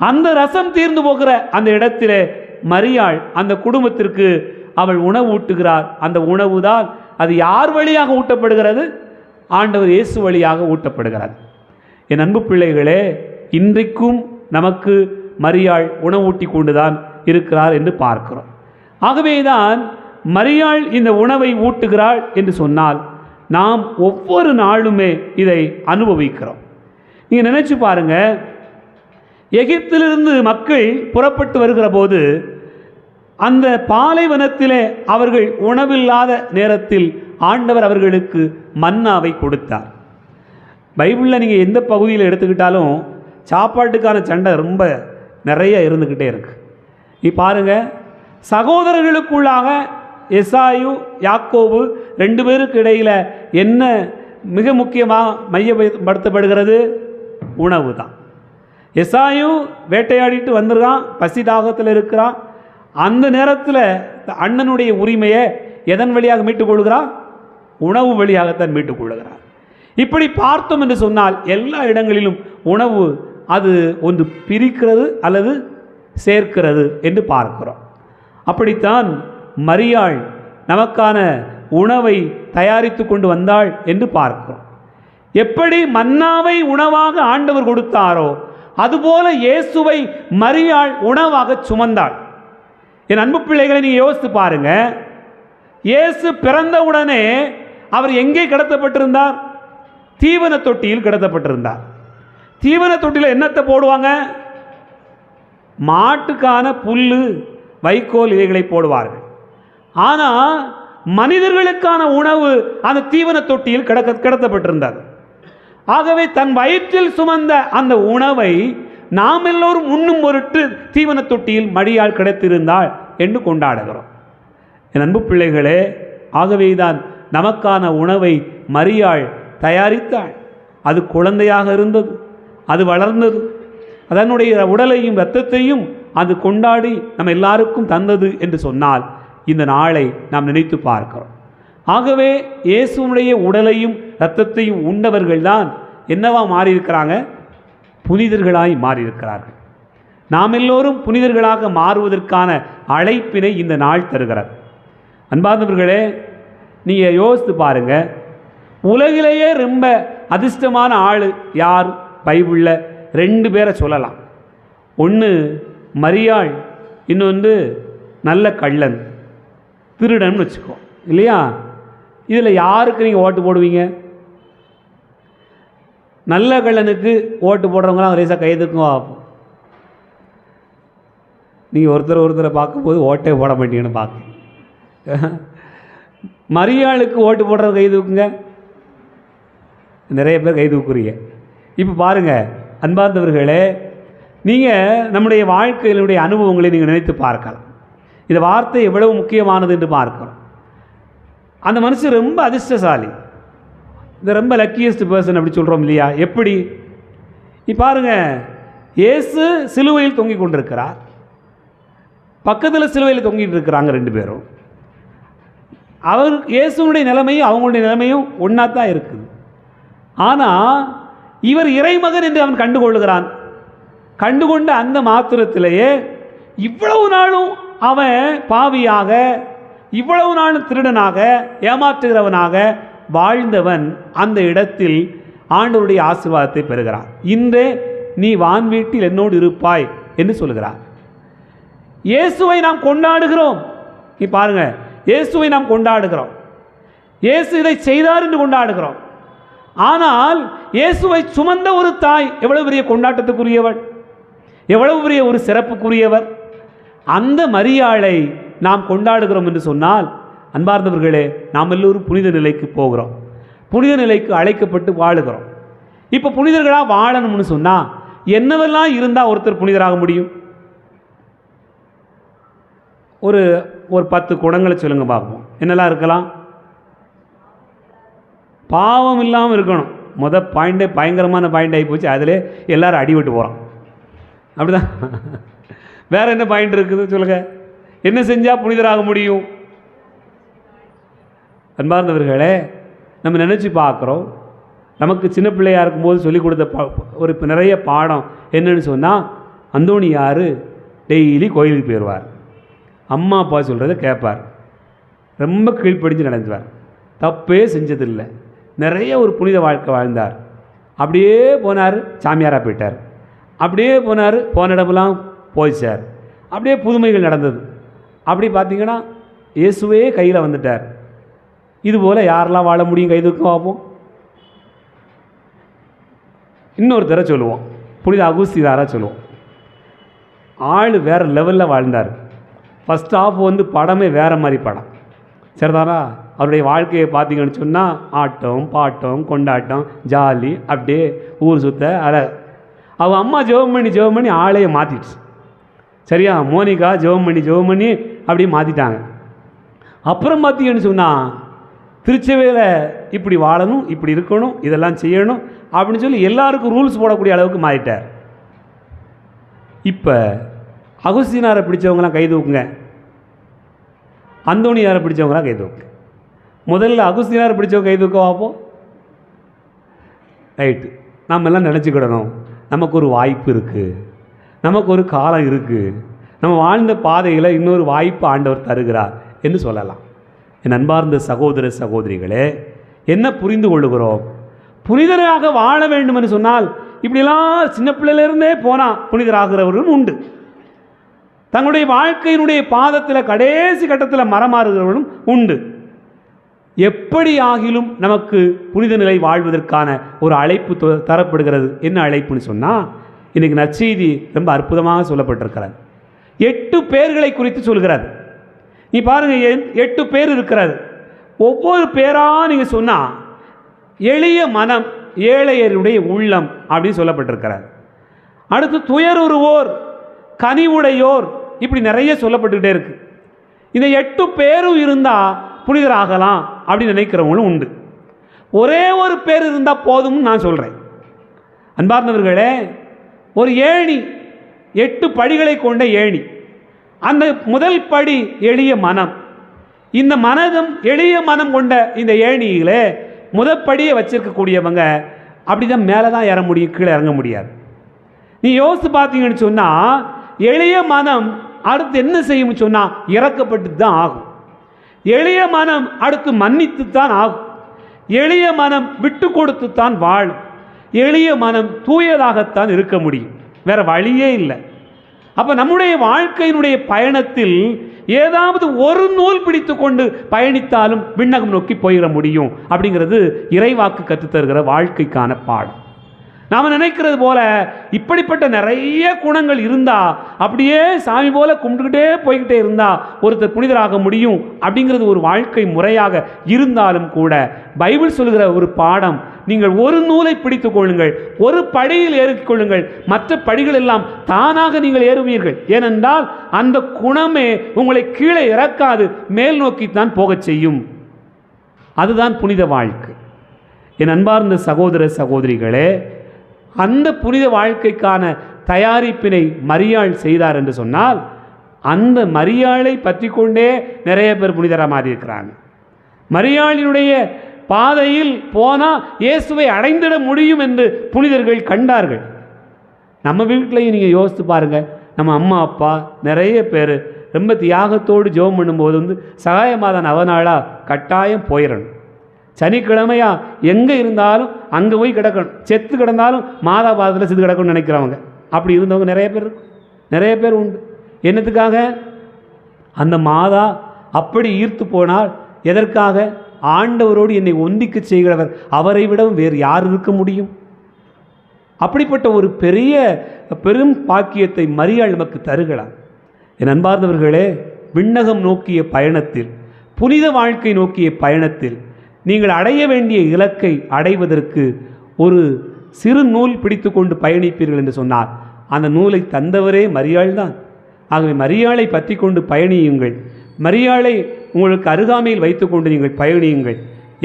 அந்த ரசம் தீர்ந்து போகிற அந்த இடத்திலே மரியாள் அந்த குடும்பத்திற்கு அவள் உணவு ஊட்டுகிறார். அந்த உணவு தான் அது யார் வழியாக ஊட்டப்படுகிறது? ஆண்டவர் இயேசு வழியாக ஊட்டப்படுகிறது. என் அன்பு பிள்ளைகளே, இன்றைக்கும் நமக்கு மரியாள் உணவூட்டி கொண்டுதான் இருக்கிறார் என்று பார்க்கிறோம். ஆகவேதான் மரியாள் இந்த உணவை ஊட்டுகிறாள் என்று சொன்னால் நாம் ஒவ்வொரு நாளுமே இதை அனுபவிக்கிறோம். நீங்கள் நினைச்சு பாருங்க, எகிப்திலிருந்து மக்கள் புறப்பட்டு வருகிற போது அந்த பாலைவனத்திலே அவர்கள் உணவில்லாத நேரத்தில் ஆண்டவர் அவர்களுக்கு மன்னாவை கொடுத்தார். பைபிளில் நீங்கள் எந்த பகுதியில் எடுத்துக்கிட்டாலும் சாப்பாட்டுக்கான சண்டை ரொம்ப நிறைய இருந்துக்கிட்டே இருக்கு. நீ பாருங்க, சகோதரர்களுக்குள்ளாக எசாயு யாக்கோபு 2 பேருக்கு இடையில் என்ன மிக முக்கியமாக மையப்படுத்தப்படுகிறது? உணவு தான். எசாயு வேட்டையாடிட்டு வந்துருக்கான், பசி தாகத்தில் இருக்கிறான். அந்த நேரத்தில் அண்ணனுடைய உரிமையை எதன் வழியாக மீட்டுக்கொள்கிறான்? உணவு வழியாகத்தான் மீட்டுக்கொள்கிறான். இப்படி பார்த்தோம் என்று சொன்னால் எல்லா இடங்களிலும் உணவு அது ஒன்று பிரிக்கிறது அல்லது சேர்க்கிறது என்று பார்க்கிறோம். அப்படித்தான் மரியாள் நமக்கான உணவை தயாரித்து கொண்டு வந்தாள் என்று பார்க்கிறோம். எப்படி மன்னாவை உணவாக ஆண்டவர் கொடுத்தாரோ அதுபோல இயேசுவை மரியாள் உணவாக சுமந்தாள். என் அன்பு பிள்ளைகளை நீங்கள் யோசித்து பாருங்க, இயேசு பிறந்தவுடனே அவர் எங்கே கிடத்தப்பட்டிருந்தார்? தீவன தொட்டியில் கிடத்தப்பட்டிருந்தார். தீவன தொட்டியில் என்னத்தை போடுவாங்க? மாட்டுக்கான புல்லு, வைக்கோல் இவைகளை போடுவார்கள். ஆனால் மனிதர்களுக்கான உணவு அந்த தீவன தொட்டியில் கிடத்தப்பட்டிருந்தது. ஆகவே தன் வயிற்றில் சுமந்த அந்த உணவை நாம் எல்லோரும் உண்ணும் பொருட்டு தீவன தொட்டியில் மடியால் கிடைத்திருந்தாள் என்று கொண்டாடுகிறோம். என் அன்பு பிள்ளைகளே, ஆகவேதான் நமக்கான உணவை மரியாள் தயாரித்தாள். அது குழந்தையாக இருந்தது, அது வளர்ந்தது, அதனுடைய உடலையும் இரத்தத்தையும் அது கொண்டாடி நம்ம எல்லாருக்கும் தந்தது என்று சொன்னால் இந்த நாளை நாம் நினைத்து பார்க்கிறோம். ஆகவே இயேசுனுடைய உடலையும் இரத்தத்தையும் உண்டவர்கள்தான் என்னவா மாறியிருக்கிறாங்க? புனிதர்களாய் மாறியிருக்கிறார்கள். நாம் எல்லோரும் புனிதர்களாக மாறுவதற்கான அழைப்பினை இந்த நாள் தருகிறது. அன்பார்ந்தவர்களே, நீங்கள் யோசித்து பாருங்க, உலகிலேயே ரொம்ப அதிர்ஷ்டமான ஆள் யார்? பைபிளில் 2 பேரை சொல்லலாம். ஒன்று மரியாள், இன்னொன்று நல்ல கள்ளன், திருடன் வச்சுக்கோ இல்லையா? இதில் யாருக்கு நீங்கள் ஓட்டு போடுவீங்க? நல்ல கள்ளனுக்கு ஓட்டு போடுறவங்களாம் ரேசாக கைதுக்கும் ஆகும். நீங்கள் ஒருத்தரை பார்க்கும்போது ஓட்டே போட மாட்டீங்கன்னு பார்க்க. மரியாளுக்கு ஓட்டு போடுற கை தூக்குங்க, நிறைய பேர் கை தூக்குறீங்க. இப்போ பாருங்கள் அன்பார்ந்தவர்களே, நீங்கள் நம்முடைய வாழ்க்கையினுடைய அனுபவங்களை நீங்கள் நினைத்து பார்க்கலாம். இந்த வார்த்தை எவ்வளவு முக்கியமானது என்று பார்க்கிறோம். அந்த மனுஷன் ரொம்ப அதிர்ஷ்டசாலி, இந்த ரொம்ப லக்கியஸ்ட் பர்சன் அப்படி சொல்கிறோம் இல்லையா? எப்படி பாருங்க, இயேசு சிலுவையில் தொங்கிக் கொண்டிருக்கிறார், பக்கத்தில் சிலுவையில் தொங்கிட்டு இருக்கிறாங்க 2 பேரும். அவர் இயேசுனுடைய நிலைமையும் அவங்களுடைய நிலைமையும் ஒன்றா தான் இருக்குது. ஆனால் இவர் இறைமகன் என்று அவன் கண்டுகொள்கிறான். கண்டுகொண்ட அந்த மாத்திரத்திலேயே இவ்வளவு நாளும் அவன் பாவியாக இவ்வளவு நாள் திருடனாக ஏமாற்றுகிறவனாக வாழ்ந்தவன் அந்த இடத்தில் ஆண்டவருடைய ஆசீர்வாதத்தை பெறுகிறான். இன்றே நீ வான் வீட்டில் என்னோடு இருப்பாய் என்று சொல்கிறார். இயேசுவை நாம் கொண்டாடுகிறோம். நீ பாருங்க, இயேசுவை நாம் கொண்டாடுகிறோம். இயேசு இதை செய்தார் என்று கொண்டாடுகிறோம். ஆனால் இயேசுவை சுமந்த ஒரு தாய் எவ்வளவு பெரிய கொண்டாட்டத்துக்குரியவள், எவ்வளவு பெரிய ஒரு சிறப்புக்குரியவர். அந்த மரியாளை நாம் கொண்டாடுகிறோம் என்று சொன்னால், அன்பார்ந்தவர்களே, நாம் எல்லோரும் புனித நிலைக்கு போகிறோம், புனித நிலைக்கு அழைக்கப்பட்டு வாழுகிறோம். இப்போ புனிதர்களாக வாழணும்னு சொன்னால் என்னவெல்லாம் இருந்தால் ஒருத்தர் புனிதராக முடியும்? ஒரு 10 குணங்களை சொல்லுங்க பார்ப்போம். என்னெல்லாம் இருக்கலாம்? பாவம் இல்லாமல் இருக்கணும். பாயிண்டே பயங்கரமான பாயிண்ட் ஆகி போச்சு. அதிலே எல்லாரும் அடிபட்டு போகிறோம். அப்படிதான். வேற என்ன பாயிண்ட் இருக்குது சொல்லுங்க? என்ன செஞ்சால் புனிதராக முடியும்? அன்பார்ந்தவர்களே, நம்ம நினச்சி பார்க்குறோம். நமக்கு சின்ன பிள்ளையாக இருக்கும்போது சொல்லிக் கொடுத்த நிறைய பாடம் என்னன்னு சொன்னால், அந்தோணியார் டெய்லி கோயிலுக்கு போயிடுவார், அம்மா அப்பா சொல்கிறத கேட்பார், ரொம்ப கீழ்ப்படிஞ்சு நடந்துவார், தப்பே செஞ்சதில்லை, நிறைய ஒரு புனித வாழ்க்கை வாழ்ந்தார். அப்படியே போனார், சாமியாராக போயிட்டார். அப்படியே போனார், போன இடமெல்லாம் போயிச்சார். அப்படியே புதுமைகள் நடந்தது. அப்படி பார்த்தீங்கன்னா இயேசுவே கையில் வந்துட்டார். இதுபோல் யாரெல்லாம் வாழ முடியும்? கைதுக்கு பார்ப்போம். இன்னொருத்தரை சொல்லுவோம், புனித அகுஸ்தீனாராக சொல்லுவோம். ஆள் வேறு லெவலில் வாழ்ந்தார். ஃபஸ்ட் ஆஃப் படமே வேறு மாதிரி படம், சரிதானா? அவருடைய வாழ்க்கையை பார்த்தீங்கன்னு சொன்னால் ஆட்டம் பாட்டம் கொண்டாட்டம் ஜாலி, அப்படியே ஊர் சுத்த. அவள் அம்மா ஜெபம் பண்ணி ஆளையை மாற்றிடுச்சு. சரியா? மோனிகா ஜெபம் பண்ணி அப்படியே மாற்றிட்டாங்க. அப்புறம் பார்த்தீங்கன்னு சொன்னால் திருச்சபையில் இப்படி வாழணும், இப்படி இருக்கணும், இதெல்லாம் செய்யணும் அப்படின்னு சொல்லி எல்லாருக்கும் ரூல்ஸ் போடக்கூடிய அளவுக்கு மாறிட்டார். இப்போ அகுஸ்தீனாரை பிடிச்சவங்களாம் கை தூக்குங்க, அந்தோணியாரை பிடிச்சவங்களாம் கை தூக்கு. முதல்ல அகுஸ்தீனாரை பிடிச்சவங்க கை தூக்க பார்ப்போம். ரைட்டு. நம்ம எல்லாம் நினச்சிக்கிடணும், நமக்கு ஒரு வாய்ப்பு இருக்குது, நமக்கு ஒரு காலம் இருக்குது, நம்ம வாழ்ந்த பாதையில் இன்னொரு வாய்ப்பு ஆண்டவர் தருகிறார் என்று சொல்லலாம். என் அன்பார்ந்த சகோதர சகோதரிகளே, என்ன புரிந்து கொள்ளுகிறோம்? புனிதராக வாழ வேண்டும் என்று சொன்னால் இப்படிலாம் சின்ன பிள்ளையிலிருந்தே போனால் புனிதராகிறவர்களும் உண்டு. தங்களுடைய வாழ்க்கையினுடைய பாதத்தில் கடைசி கட்டத்தில் மரமாறுகிறவர்களும் உண்டு. எப்படி ஆகிலும் நமக்கு புனித நிலை வாழ்வதற்கான ஒரு அழைப்பு தரப்படுகிறது. என்ன அழைப்புன்னு சொன்னால், இன்றைக்கி நற்செய்தி ரொம்ப அற்புதமாக சொல்லப்பட்டிருக்கிறது. 8 பேர்களை குறித்து சொல்கிறது. நீ பாருங்கள், 8 பேர் இருக்கிறது. ஒவ்வொரு பேராக நீங்கள் சொன்னால் எளிய மனம், ஏழையருடைய உள்ளம் அப்படின்னு சொல்லப்பட்டிருக்கிறார். அடுத்து துயருவோர், கனிவுடையோர், இப்படி நிறைய சொல்லப்பட்டுக்கிட்டே இருக்கு. இந்த 8 பேரும் இருந்தால் புனிதராகலாம் அப்படின்னு நினைக்கிறவங்களும் உண்டு. ஒரே ஒரு பேர் இருந்தால் போதும்னு நான் சொல்கிறேன். அன்பார்ந்தவர்களே, ஒரு ஏணி, 8 படிகளை கொண்ட ஏணி. அந்த முதல் படி எளிய மனம். இந்த மனதும் எளிய மனம் கொண்ட இந்த ஏணியிலே முதற்படியை வச்சிருக்கக்கூடியவங்க அப்படிதான் மேலே தான் ஏற முடியும், கீழே இறங்க முடியாது. நீ யோசித்து பார்த்தீங்கன்னு சொன்னால், எளிய மனம் அடுத்து என்ன செய்யும் சொன்னால் இறக்கப்பட்டு தான் ஆகும். எளிய மனம் அடுத்து மன்னித்து தான் ஆகும். எளிய மனம் விட்டு கொடுத்து தான் வாழும். எளிய மனம் தூயதாகத்தான் இருக்க முடியும், வேற வழியே இல்லை. அப்போ நம்முடைய வாழ்க்கையினுடைய பயணத்தில் ஏதாவது ஒரு நூல் பிடித்து கொண்டு பயணித்தாலும் விண்ணகம் நோக்கி போயிட முடியும் அப்படிங்கிறது இறைவாக்கு கற்றுத்தருகிற வாழ்க்கைக்கான பாடம். நாம் நினைக்கிறது போல இப்படிப்பட்ட நிறைய குணங்கள் இருந்தால் அப்படியே சாமி போல கும்பிட்டுக்கிட்டே போய்கிட்டே இருந்தால் ஒருத்தர் புனிதராக முடியும் அப்படிங்கிறது ஒரு வாழ்க்கை முறையாக இருந்தாலும் கூட, பைபிள் சொல்கிற ஒரு பாடம், நீங்கள் ஒரு நூலை பிடித்து கொள்ளுங்கள், ஒரு படியில் ஏறிக்கொள்ளுங்கள், மற்ற படிகள் எல்லாம் தானாக நீங்கள் ஏறுவீர்கள். ஏனென்றால் அந்த குணமே உங்களை கீழே இறக்காது, மேல் நோக்கித்தான் போகச் செய்யும். அதுதான் புனித வாழ்க்கை. என் அன்பார்ந்த சகோதர சகோதரிகளே, அந்த புனித வாழ்க்கைக்கான தயாரிப்பினை மரியாள் செய்தார் என்று சொன்னால், அந்த மரியாளை பற்றி கொண்டே நிறைய பேர் புனிதராக மாறி இருக்கிறாங்க. மரியாளினுடைய பாதையில் போனால் இயேசுவை அடைந்திட முடியும் என்று புனிதர்கள் கண்டார்கள். நம்ம வீட்டிலையும் நீங்கள் யோசித்து பாருங்கள், நம்ம அம்மா அப்பா நிறைய பேர் ரொம்ப தியாகத்தோடு ஜெபம் பண்ணும்போது சகாயமாதான் அவனாளாக கட்டாயம் போயிடணும். சனிக்கிழமையா எங்கே இருந்தாலும் அங்கே போய் கிடக்கணும். செத்து கிடந்தாலும் மாதா பாதத்தில் செத்து கிடக்கணும்னு நினைக்கிறவங்க, அப்படி இருந்தவங்க நிறைய பேர் உண்டு. என்னத்துக்காக? அந்த மாதா அப்படி ஈர்த்து போனால் எதற்காக? ஆண்டவரோடு என்னை ஒந்திக்க செய்கிறவர் அவரை விடவும் வேறு யார் இருக்க முடியும்? அப்படிப்பட்ட ஒரு பெரும் பாக்கியத்தை மரியாள் நமக்கு தருகிறார். என் அன்பார்ந்தவர்களே, விண்ணகம் நோக்கிய பயணத்தில், புனித வாழ்க்கை நோக்கிய பயணத்தில் நீங்கள் அடைய வேண்டிய இலக்கை அடைவதற்கு ஒரு சிறு நூல் பிடித்து கொண்டு பயணிப்பீர்கள் என்று சொன்னார். அந்த நூலை தந்தவரே மரியாள் தான். ஆகவே மரியாளை பற்றி கொண்டு பயணியுங்கள். மரியாளை உங்களுக்கு அருகாமையில் வைத்துக்கொண்டு நீங்கள் பயணியுங்கள்.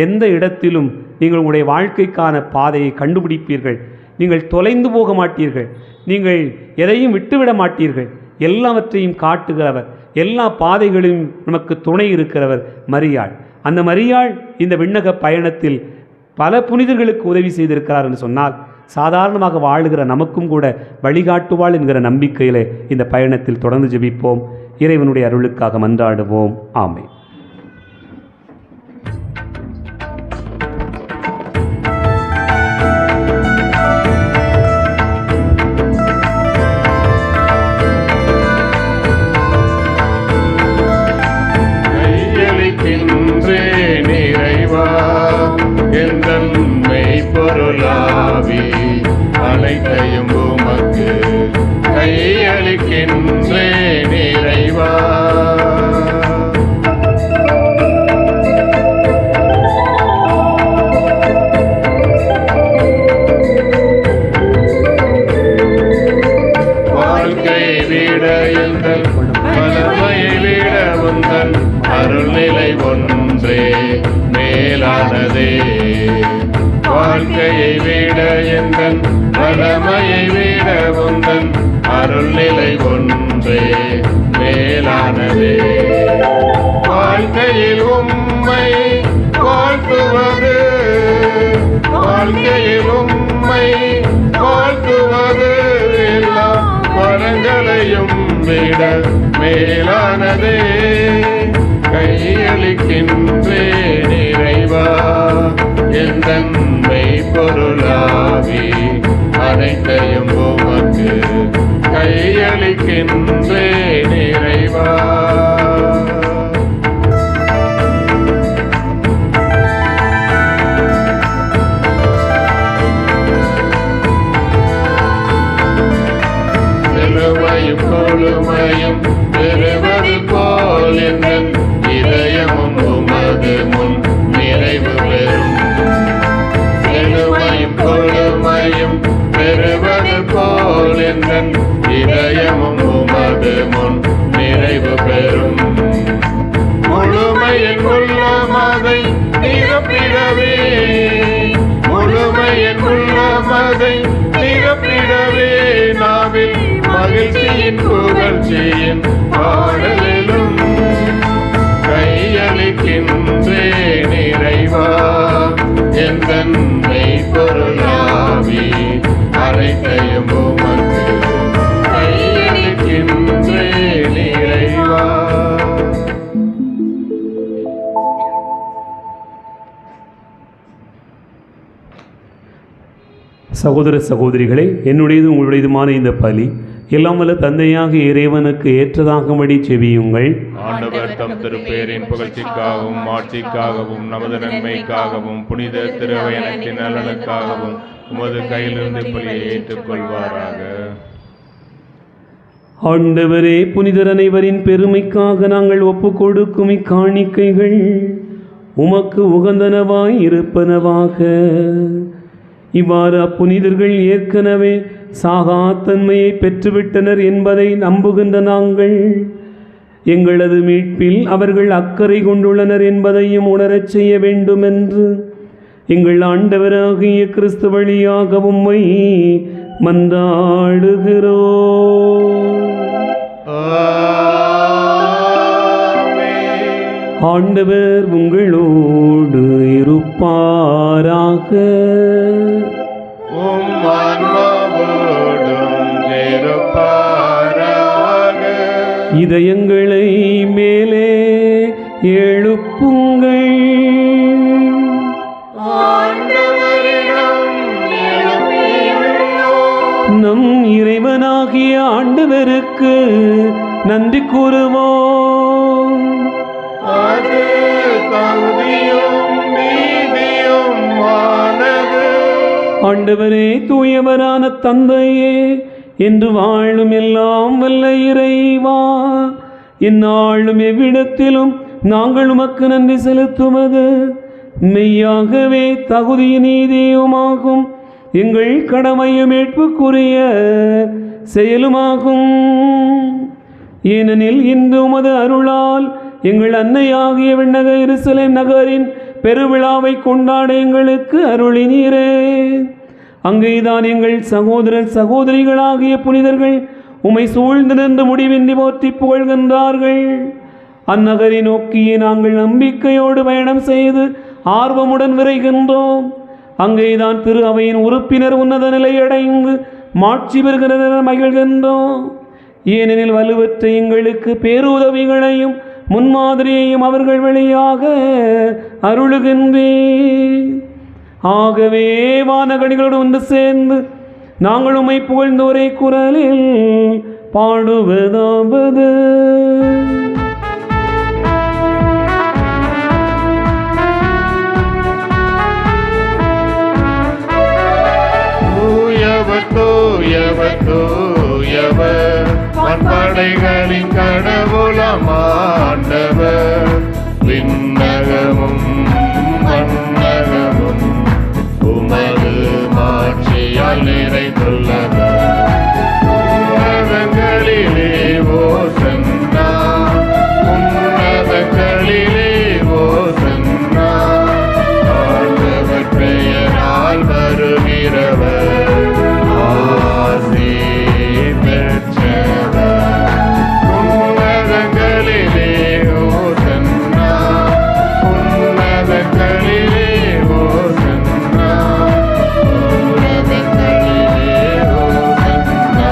எந்த இடத்திலும் நீங்கள் உங்களுடைய வாழ்க்கைக்கான பாதையை கண்டுபிடிப்பீர்கள். நீங்கள் தொலைந்து போக மாட்டீர்கள். நீங்கள் எதையும் விட்டுவிட மாட்டீர்கள். எல்லாவற்றையும் காட்டுகிறவர், எல்லா பாதைகளிலும் நமக்கு துணை இருக்கிறவர் மரியாள். அந்த மரியாள் இந்த விண்ணக பயணத்தில் பல புனிதர்களுக்கு உதவி செய்திருக்கிறார் என்று சொன்னால், சாதாரணமாக வாழுகிற நமக்கும் கூட வழிகாட்டுவாள் என்கிற நம்பிக்கையிலே இந்த பயணத்தில் தொடர்ந்து ஜெபிப்போம். இறைவனுடைய அருளுக்காக மன்றாடுவோம். ஆமென். அனைத்தையும் உமக்கு கையளிக்கின்றேன் இறைவா. வாழ்க்கை விட எங்கள் வளமையை விட உந்தன் அருள்நிலை ஒன்றே மேலானதே. வாழ்க்கையை விட எங்கள் வளமையை விட உந்தன் அருள்நிலை ஒன்றே மேலானதே. வாழ்க்கையில் உம்மை வாழ்த்துவது, வாழ்க்கையில் உம்மை வாழ்த்துவது எல்லா வரங்களையும் விட மேலானதே. கையளிக்கின்றேன் இறைவா எந்தன் மெய்ப்பொருளாவி, அனைத்தையும் உமக்கு கையளிக்கின்றேன் இறைவா. செழுமையும் கொழுமையும் பெறுவது போல் எந்தன் இதயமும் உமது முன் நிறைவு பெறும். செழுமையும் கொழுமையும் பெறுவது போல் எந்தன் இதயமும் உமது முன் நிறைவு பெறும். முழுமையின் உள்ளமதை நிரப்பிடவே, முழுமையின் உள்ளமதை நிரப்பிடவே நாவில் மகிழ்ச்சியின் புகழ்ச்சியின் பாடலிலும் கையளிக்கின்றேன் இறைவா எந்தன் மெய்ப்பொருளாவி, அனைத்தையும் உமக்கு கையளிக்கின்றேன் இறைவா. சகோதர சகோதரிகளே, என்னுடையது உங்களுடையதுமான இந்த பலி எல்லாம் வல்ல தந்தையாக இறைவனுக்கு ஏற்றதாகும்படி செவியுங்கள். ஆண்டவர் தம் திருப்பேரின் புகழ்ச்சிக்காகவும் ஆட்சிக்காகவும் நமது நன்மைக்காகவும் புனித திருவையனத்தின் நலனுக்காகவும் உமது கையிலிருந்து பலியை ஏற்றுக்கொள்வாராக. ஆண்டவரே, புனிதர் அனைவரின் பெருமைக்காக நாங்கள் ஒப்புக் கொடுக்கும் இக்காணிக்கைகள் உமக்கு உகந்தனவாய் இருப்பனவாக. இவ்வாறு அப்புனிதர்கள் ஏற்கனவே சாகாத்தன்மையை பெற்றுவிட்டனர் என்பதை நம்புகின்ற நாங்கள் எங்களது மீட்பில் அவர்கள் அக்கறை கொண்டுள்ளனர் என்பதையும் உணரச் செய்ய வேண்டுமென்று எங்கள் ஆண்டவராகிய கிறிஸ்து வழியாக உம்மை மன்றாடுகிறோம். ஆண்டவர் உங்களோடு இருப்பாராக. இதயங்களை மேலே எழுப்புங்கள். நம் இறைவனாகிய ஆண்டவருக்கு நன்றி கூறுவோம். அது தகுதியும் நீதியுமானது. ஆண்டவரே, தூயவரான தந்தையே, என்று வாழும் எல்லாம் வல்ல இறைவா, இந்நாளும் எவ்விடத்திலும் நாங்கள் உமக்கு நன்றி செலுத்துவது மெய்யாகவே தகுதிய நீதியுமாகும். எங்கள் கடமையும் மீட்புக்குரிய செயலுமாகும். ஏனெனில் இன்று உமது அருளால் எங்கள் அன்னையாகிய விண்ணக எருசலேம் நகரின் பெருவிழாவை கொண்டாட எங்களுக்கு அருளினீரே. அங்கேதான் எங்கள் சகோதரர் சகோதரிகளாகிய புனிதர்கள் உம்மை சூழ்ந்து நின்று முடிவின்றி போற்றி புகழ்கின்றார்கள். அந்நகரை நோக்கியே நாங்கள் நம்பிக்கையோடு பயணம் செய்து ஆர்வமுடன் விரைகின்றோம். அங்கேதான் திரு அவையின் உறுப்பினர் உன்னத நிலையடைந்து மாட்சி பெறுகிற மகிழ்கின்றோம். ஏனெனில் வலுவற்ற எங்களுக்கு பேருதவிகளையும் முன்மாதிரியையும் அவர்கள் வழியாக அருளுகின்றேன். ஆகவே வானகணிகளோடு ஒன்று சேர்ந்து நாங்கள் உம்மை புகழ்ந்து ஒரே குரலில் பாடுவதாவது: தூயவர் தூயவர் தூயவர் படைகளின் கடவுளம் ஆண்டவர். விண்ணகமும் மண்ணகமும் உமது மாட்சியால் நிறைந்துள்ளது. உன்னதங்களிலே ஓசன்னா, உன்னதங்களிலே ஓசன்னா. ஆண்டவர் பெயரால் வருகிறவர் ஆசி பெற்றவர். உன்னதங்களிலே ஓசன்னா, உன்னதங்களிலே ஓசன்னா, உன்னதங்களிலே ஓசன்னா,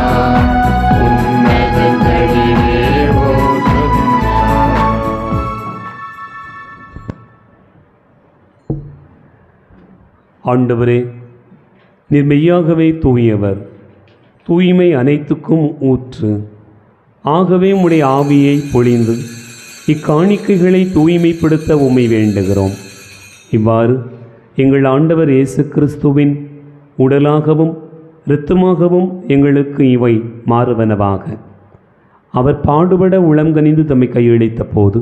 உன்னதங்களிலே ஓசன்னா. ஆண்டவரே, நீர் மெய்யாகவே தூயவர், தூய்மை அனைத்துக்கும் ஊற்று. ஆகவே உம்முடைய ஆவியை பொழிந்து இக்காணிக்கைகளை தூய்மைப்படுத்த உம்மை வேண்டுகிறோம். இவ்வாறு எங்கள் ஆண்டவர் இயேசு கிறிஸ்துவின் உடலாகவும் இரத்தமாகவும் எங்களுக்கு இவை மாறுவனவாக. அவர் பாடுபட உளங்கனிந்து தம்மை கையளித்த போது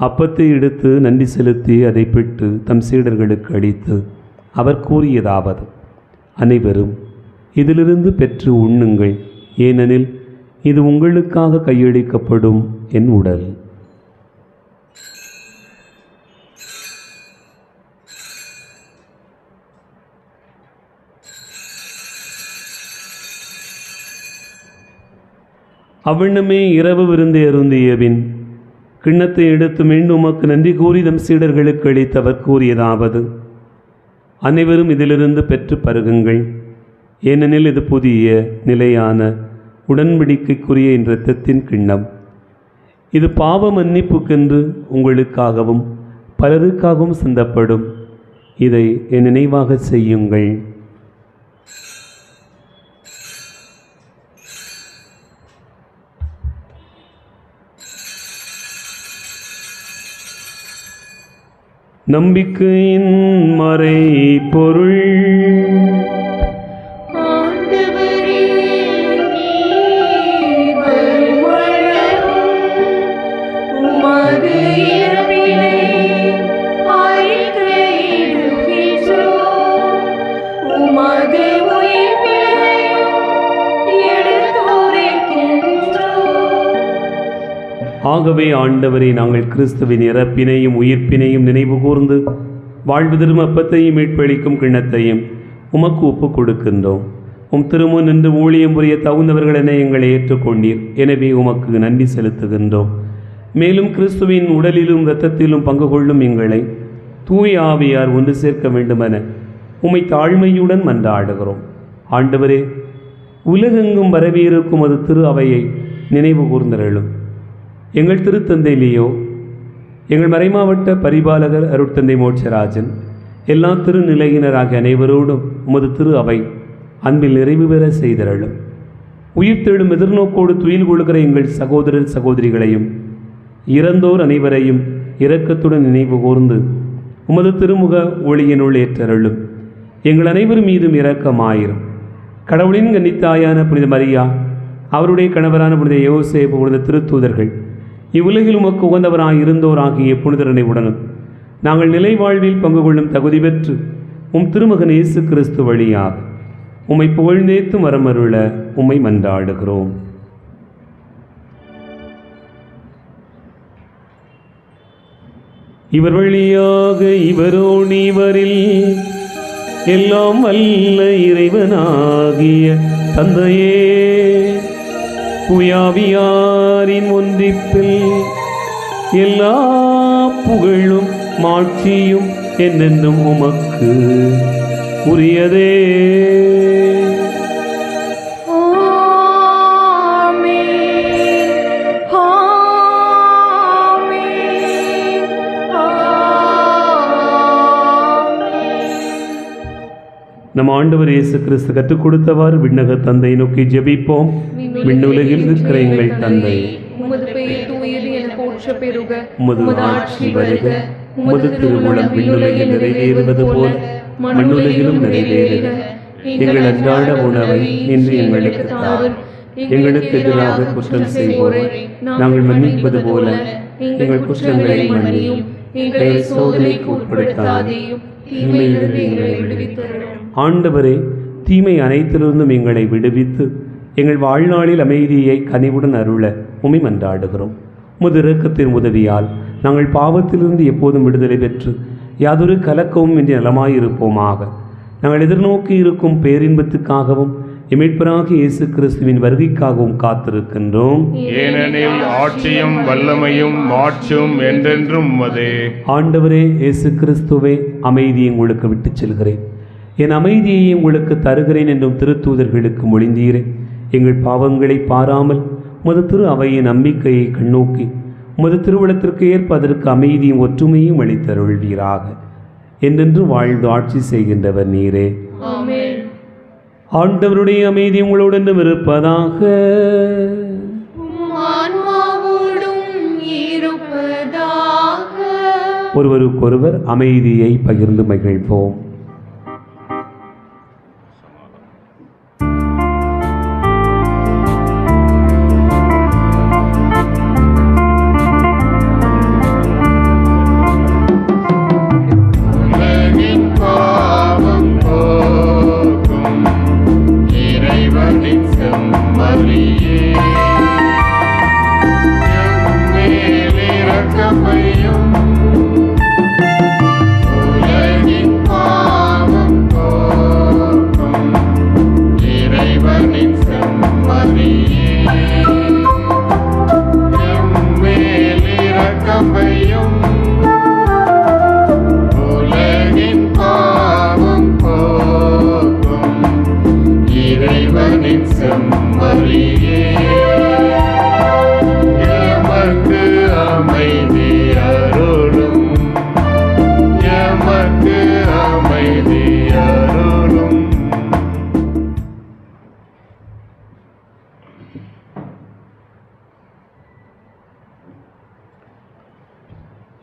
அப்பத்தை எடுத்து நன்றி செலுத்தி அதை பெற்று தம் சீடர்களுக்கு அளித்து அவர் கூறியதாவது: அனைவரும் இதிலிருந்து பெற்று உண்ணுங்கள், ஏனெனில் இது உங்களுக்காக கையளிக்கப்படும் என் உடல். அவ்வண்ணமே இரவு விருந்தை அருந்தியபின் கிண்ணத்தை எடுத்து மீண்டும் உமக்கு நன்றி கூறி தம் சீடர்களுக்கு அளித்தவர் கூறியதாவது: அனைவரும் இதிலிருந்து பெற்று பருகுங்கள், ஏனெனில் இது புதிய நிலையான உடன்படிக்கைக்குரிய என் இரத்தத்தின் கிண்ணம். இது பாவ மன்னிப்புக்கென்று உங்களுக்காகவும் பலருக்காகவும் சிந்தப்படும். இதை என் நினைவாக செய்யுங்கள். நம்பிக்கையின் மறை பொருள். ஆகவே ஆண்டவரை, நாங்கள் கிறிஸ்துவின் இறப்பினையும் உயிர்ப்பினையும் நினைவு கூர்ந்து வாழ்வு தரும் அப்பத்தையும் மீட்பளிக்கும் கிண்ணத்தையும் உமக்கு ஒப்புக் கொடுக்கின்றோம். உம் திருமுன் நின்று ஊழியம் புரிய தகுந்தவர்கள் என எங்களை ஏற்றுக்கொண்டீர். எனவே உமக்கு நன்றி செலுத்துகின்றோம். மேலும் கிறிஸ்துவின் உடலிலும் இரத்தத்திலும் பங்கு கொள்ளும் எங்களை தூய ஆவியார் ஒன்று சேர்க்க வேண்டுமென உம்மை தாழ்மையுடன் மன்றாடுகிறோம். ஆண்டவரே, உலகெங்கும் வரவியிருக்கும் அது திரு அவையை நினைவு கூர்ந்தருளும். எங்கள் திருத்தந்தை லியோ, எங்கள் மறைமாவட்ட பரிபாலகர் அருட்தந்தை மோட்சராஜன், எல்லா திருநிலையினராகிய அனைவரோடும் உமது திரு அவை அன்பில் நிறைவு பெற செய்தருளும். உயிர்த்தெழும் எதிர்நோக்கோடு துயில் கொள்கிற எங்கள் சகோதரர் சகோதரிகளையும் இறந்தோர் அனைவரையும் இரக்கத்துடன் நினைவு கூர்ந்து உமது திருமுக ஒளியினுள் ஏற்றருளும். எங்கள் அனைவர் மீதும் இரக்கமாயிரும். கடவுளின் கன்னித்தாயான புனித மரியா, அவருடைய கணவரான புனித யோசேப்பு, புனித திருத்தூதர்கள், இவ்வுலகில் உமக்கு உகந்தவராய் இருந்தோராகிய புனிதரனை உடனும் நாங்கள் நிலை வாழ்வில் பங்கு கொள்ளும் தகுதி பெற்று திருமகன் இயேசு கிறிஸ்து வழியாக உம்மை புகழ்ந்தேத்தும் வரமருள உம்மை மன்றாடுகிறோம். இவர் வழியாக இவரோடு இவரில் எல்லாம் வல்ல இறைவனாகிய தந்தையே, தூயாவியாரின் ஒன்றிப்பில் எல்லா புகழும் மாட்சியும் என்னென்னும் உமக்கு உரியதே. நம் ஆண்டவர் இயேசு கிறிஸ்து கற்றுக் கொடுத்தவாறு விண்ணக தந்தை நோக்கி ஜெபிப்போம். விண்ணுலகில் இருக்கிற எங்கள் தந்தை, உமது பெயர் தூயது என போற்ற பெறுக. உமது ஆட்சி வருக. உமது திருவுளம் விண்ணுலகில் நிறைவேறுவது போல மண்ணுலகிலும் நிறைவேறுக. எங்கள் அன்றாட உணவை இன்று எங்களுக்கு தாரும். எங்களுக்கு எதிராக குற்றம் செய்வோரை நாங்கள் மன்னிப்பது போல எங்கள் குற்றங்களை மன்னியும். எங்களை சோதனைக்கு உட்படுத்தாதேயும், தீமையிலிருந்து எங்களை விடுவித்தருளும். ஆண்டவரே, தீமை அனைத்திலிருந்தும் எங்களை விடுவித்து எங்கள் வாழ்நாளில் அமைதியை கனிவுடன் அருள உம்மை மன்றாடுகிறோம். உமது இரக்கத்தின் உதவியால் நாங்கள் பாவத்திலிருந்து எப்போதும் விடுதலை பெற்று யாதொரு கலக்கமும் இன்றி நலமாயிருப்போமாக. நாங்கள் எதிர்நோக்கி இருக்கும் பேரின்பத்துக்காகவும் மீட்பராகிய இயேசு கிறிஸ்துவின் வருகைக்காகவும் காத்திருக்கின்றோம். ஏனெனில் ஆட்சியும் வல்லமையும் மாட்சியும் என்றென்றும் உமதே. ஆண்டவரே இயேசு கிறிஸ்துவே, அமைதியை உங்களுக்கு விட்டுச் செல்கிறேன், என் அமைதியை உங்களுக்கு தருகிறேன் என்றும் திருத்தூதர்களுக்கு மொழிந்தீரே. எங்கள் பாவங்களை பாராமல் உமது திரு அவையின் நம்பிக்கையை கண்ணோக்கி உமது திருவுளத்திற்கு ஏற்ப அதற்கு அமைதியும் ஒற்றுமையும் அளித்தருள்வீராக. என்றென்று வாழ்ந்து ஆட்சி செய்கின்றவர் நீரே. ஆமென். ஆண்டவருடைய அமைதி உங்களோடென்றும் இருப்பதாக. ஆன்மாவோடும் இருப்பதாக. ஒருவருக்கொருவர் அமைதியை பகிர்ந்து மகிழ்வோம்.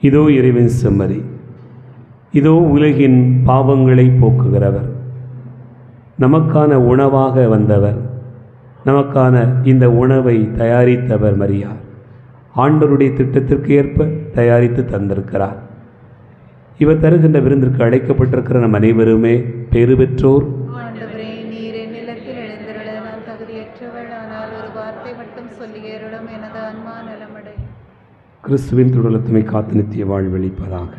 இதோ இறைவன் செம்மறி, இதோ உலகின் பாவங்களை போக்குகிறவர், நமக்கான உணவாக வந்தவர், நமக்கான இந்த உணவை தயாரித்தவர் மரியார். ஆண்டவருடைய திட்டத்திற்கு ஏற்ப தயாரித்து தந்திருக்கிறார். இவர் தருகின்ற விருந்திற்கு அழைக்கப்பட்டிருக்கிற நம் அனைவருமே பேறு பெற்றோர். ஆண்டவரே, நீர் என் நிலத்தில் எழுந்திருள நான் தகுதியற்றவள், ஆனால் ஒரு வார்த்தை மட்டும் சொல்லியருளும், எனது ஆன்மா நலமடை. கிறிஸ்துவின் திருவுளத்துமை காத்து நித்திய வாழ்வளிப்பதாக.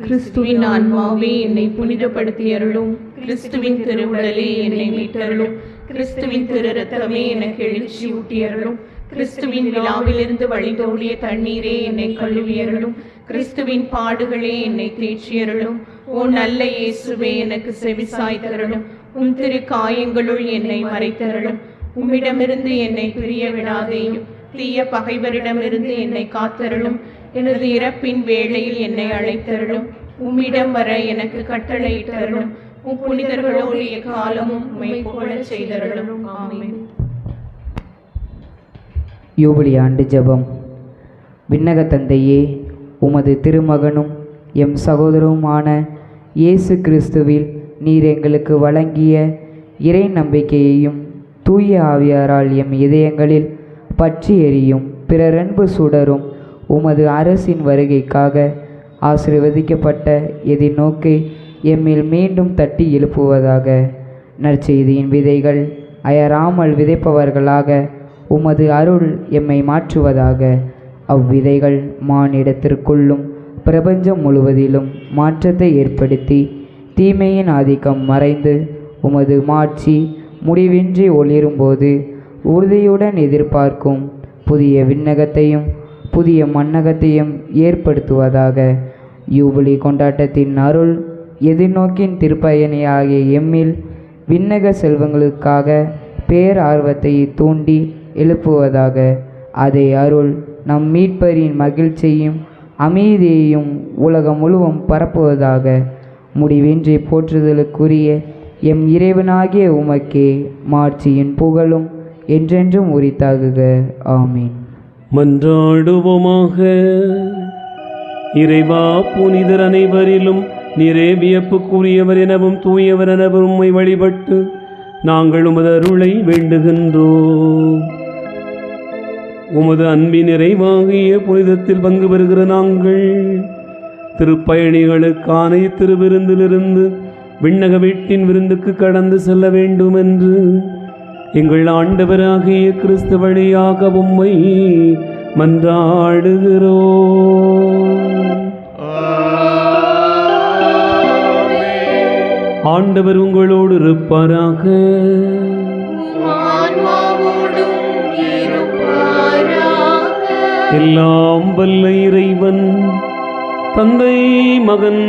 கிறிஸ்துவின் ஆன்மாவே என்னை புனிதப்படுத்தி அருளும். கிறிஸ்துவின் திருவுடலே என்னை மீட்டருளும். கிறிஸ்துவின் திரு ரத்தமே எனக்கு எழுச்சியூட்டி அருளும். கிறிஸ்துவின் விழாவிலிருந்து வழிந்தோடிய தண்ணீரே என்னை கழுவி அருளும். கிறிஸ்துவின் பாடுகளே என்னை தேற்றி அருளும். ஓ நல்ல இயேசுவே, எனக்கு செவிசாய் தருளும். உம் திரு காயங்களுள் என்னை மறைத்தருளும். உம்மிடமிருந்து என்னை பிரிய விடாதேயும். தீய பகைவரிடமிருந்து என்னை காத்தருளும். எனது இறப்பின் வேளையில் என்னை அழைத்தருளும். உம்மிடம் வர எனக்கு கட்டளையிட்டருளும். உம் புனிதர்களோடு எக்காலமும் உம்மை புகழச் செய்தருளும். ஆமென். யூபிலி ஆண்டு ஜெபம். விண்ணக தந்தையே, உமது திருமகனும் எம் சகோதரவுமான இயேசு கிறிஸ்துவில் நீர் எங்களுக்கு வழங்கிய இறை நம்பிக்கையையும் தூய ஆவியாரால் எம் இதயங்களில் பற்றி எரியும் பிறரன்பு சுடரும் உமது அரசின் வருகைக்காக ஆசீர்வதிக்கப்பட்ட எதிர்நோக்கை எம்மில் மீண்டும் தட்டி எழுப்புவதாக. நற்செய்தியின் விதைகள் அயராமல் விதைப்பவர்களாக உமது அருள் எம்மை மாற்றுவதாக. அவ்விதைகள் மானிடத்திற்குள்ளும் பிரபஞ்சம் முழுவதிலும் மாற்றத்தை ஏற்படுத்தி தீமையின் ஆதிக்கம் மறைந்து உமது மாட்சி முடிவின்றி ஒளிரும்போது உறுதியுடன் எதிர்பார்க்கும் புதிய விண்ணகத்தையும் புதிய மண்ணகத்தையும் ஏற்படுத்துவதாக. யூபிலி கொண்டாட்டத்தின் அருள் எதிர்நோக்கின் திருப்பயணியாகிய எம்மில் விண்ணக செல்வங்களுக்காக பேரார்வத்தை தூண்டி எழுப்புவதாக. அதே அருள் நம் மீட்பரின் மகிழ்ச்சியையும் அமைதியையும் உலகம் முழுவதும் பரப்புவதாக. முடிவின்றி போற்றுதலுக்குரிய எம் இறைவனாகிய உமக்கே மாட்சியின் புகழும் என்றென்றும் உரித்தாகுக. ஆமீன். மன்றாடுவோமாக. இறைவா, புனிதர் அனைவரிலும் நீரே வியப்புக்குரியவர் எனவும் தூயவர் எனவும் உம்மை வழிபட்டு நாங்கள் உமது அருளை வேண்டுகின்றோம். உமது அன்பின் நிறைவாகிய புனிதத்தில் பங்கு பெறுகிற நாங்கள் திருப்பயணிகளுக்கான திருவிருந்திலிருந்து விண்ணக வீட்டின் விருந்துக்கு கடந்து செல்ல வேண்டும் என்று எங்கள் ஆண்டவராகிய கிறிஸ்து வழியாக உம்மை மன்றாடுகிறோம். ஆண்டவர் உங்களோடு இருப்பாராக. எல்லாம் வல்ல இறைவன் தந்தை, மகன்,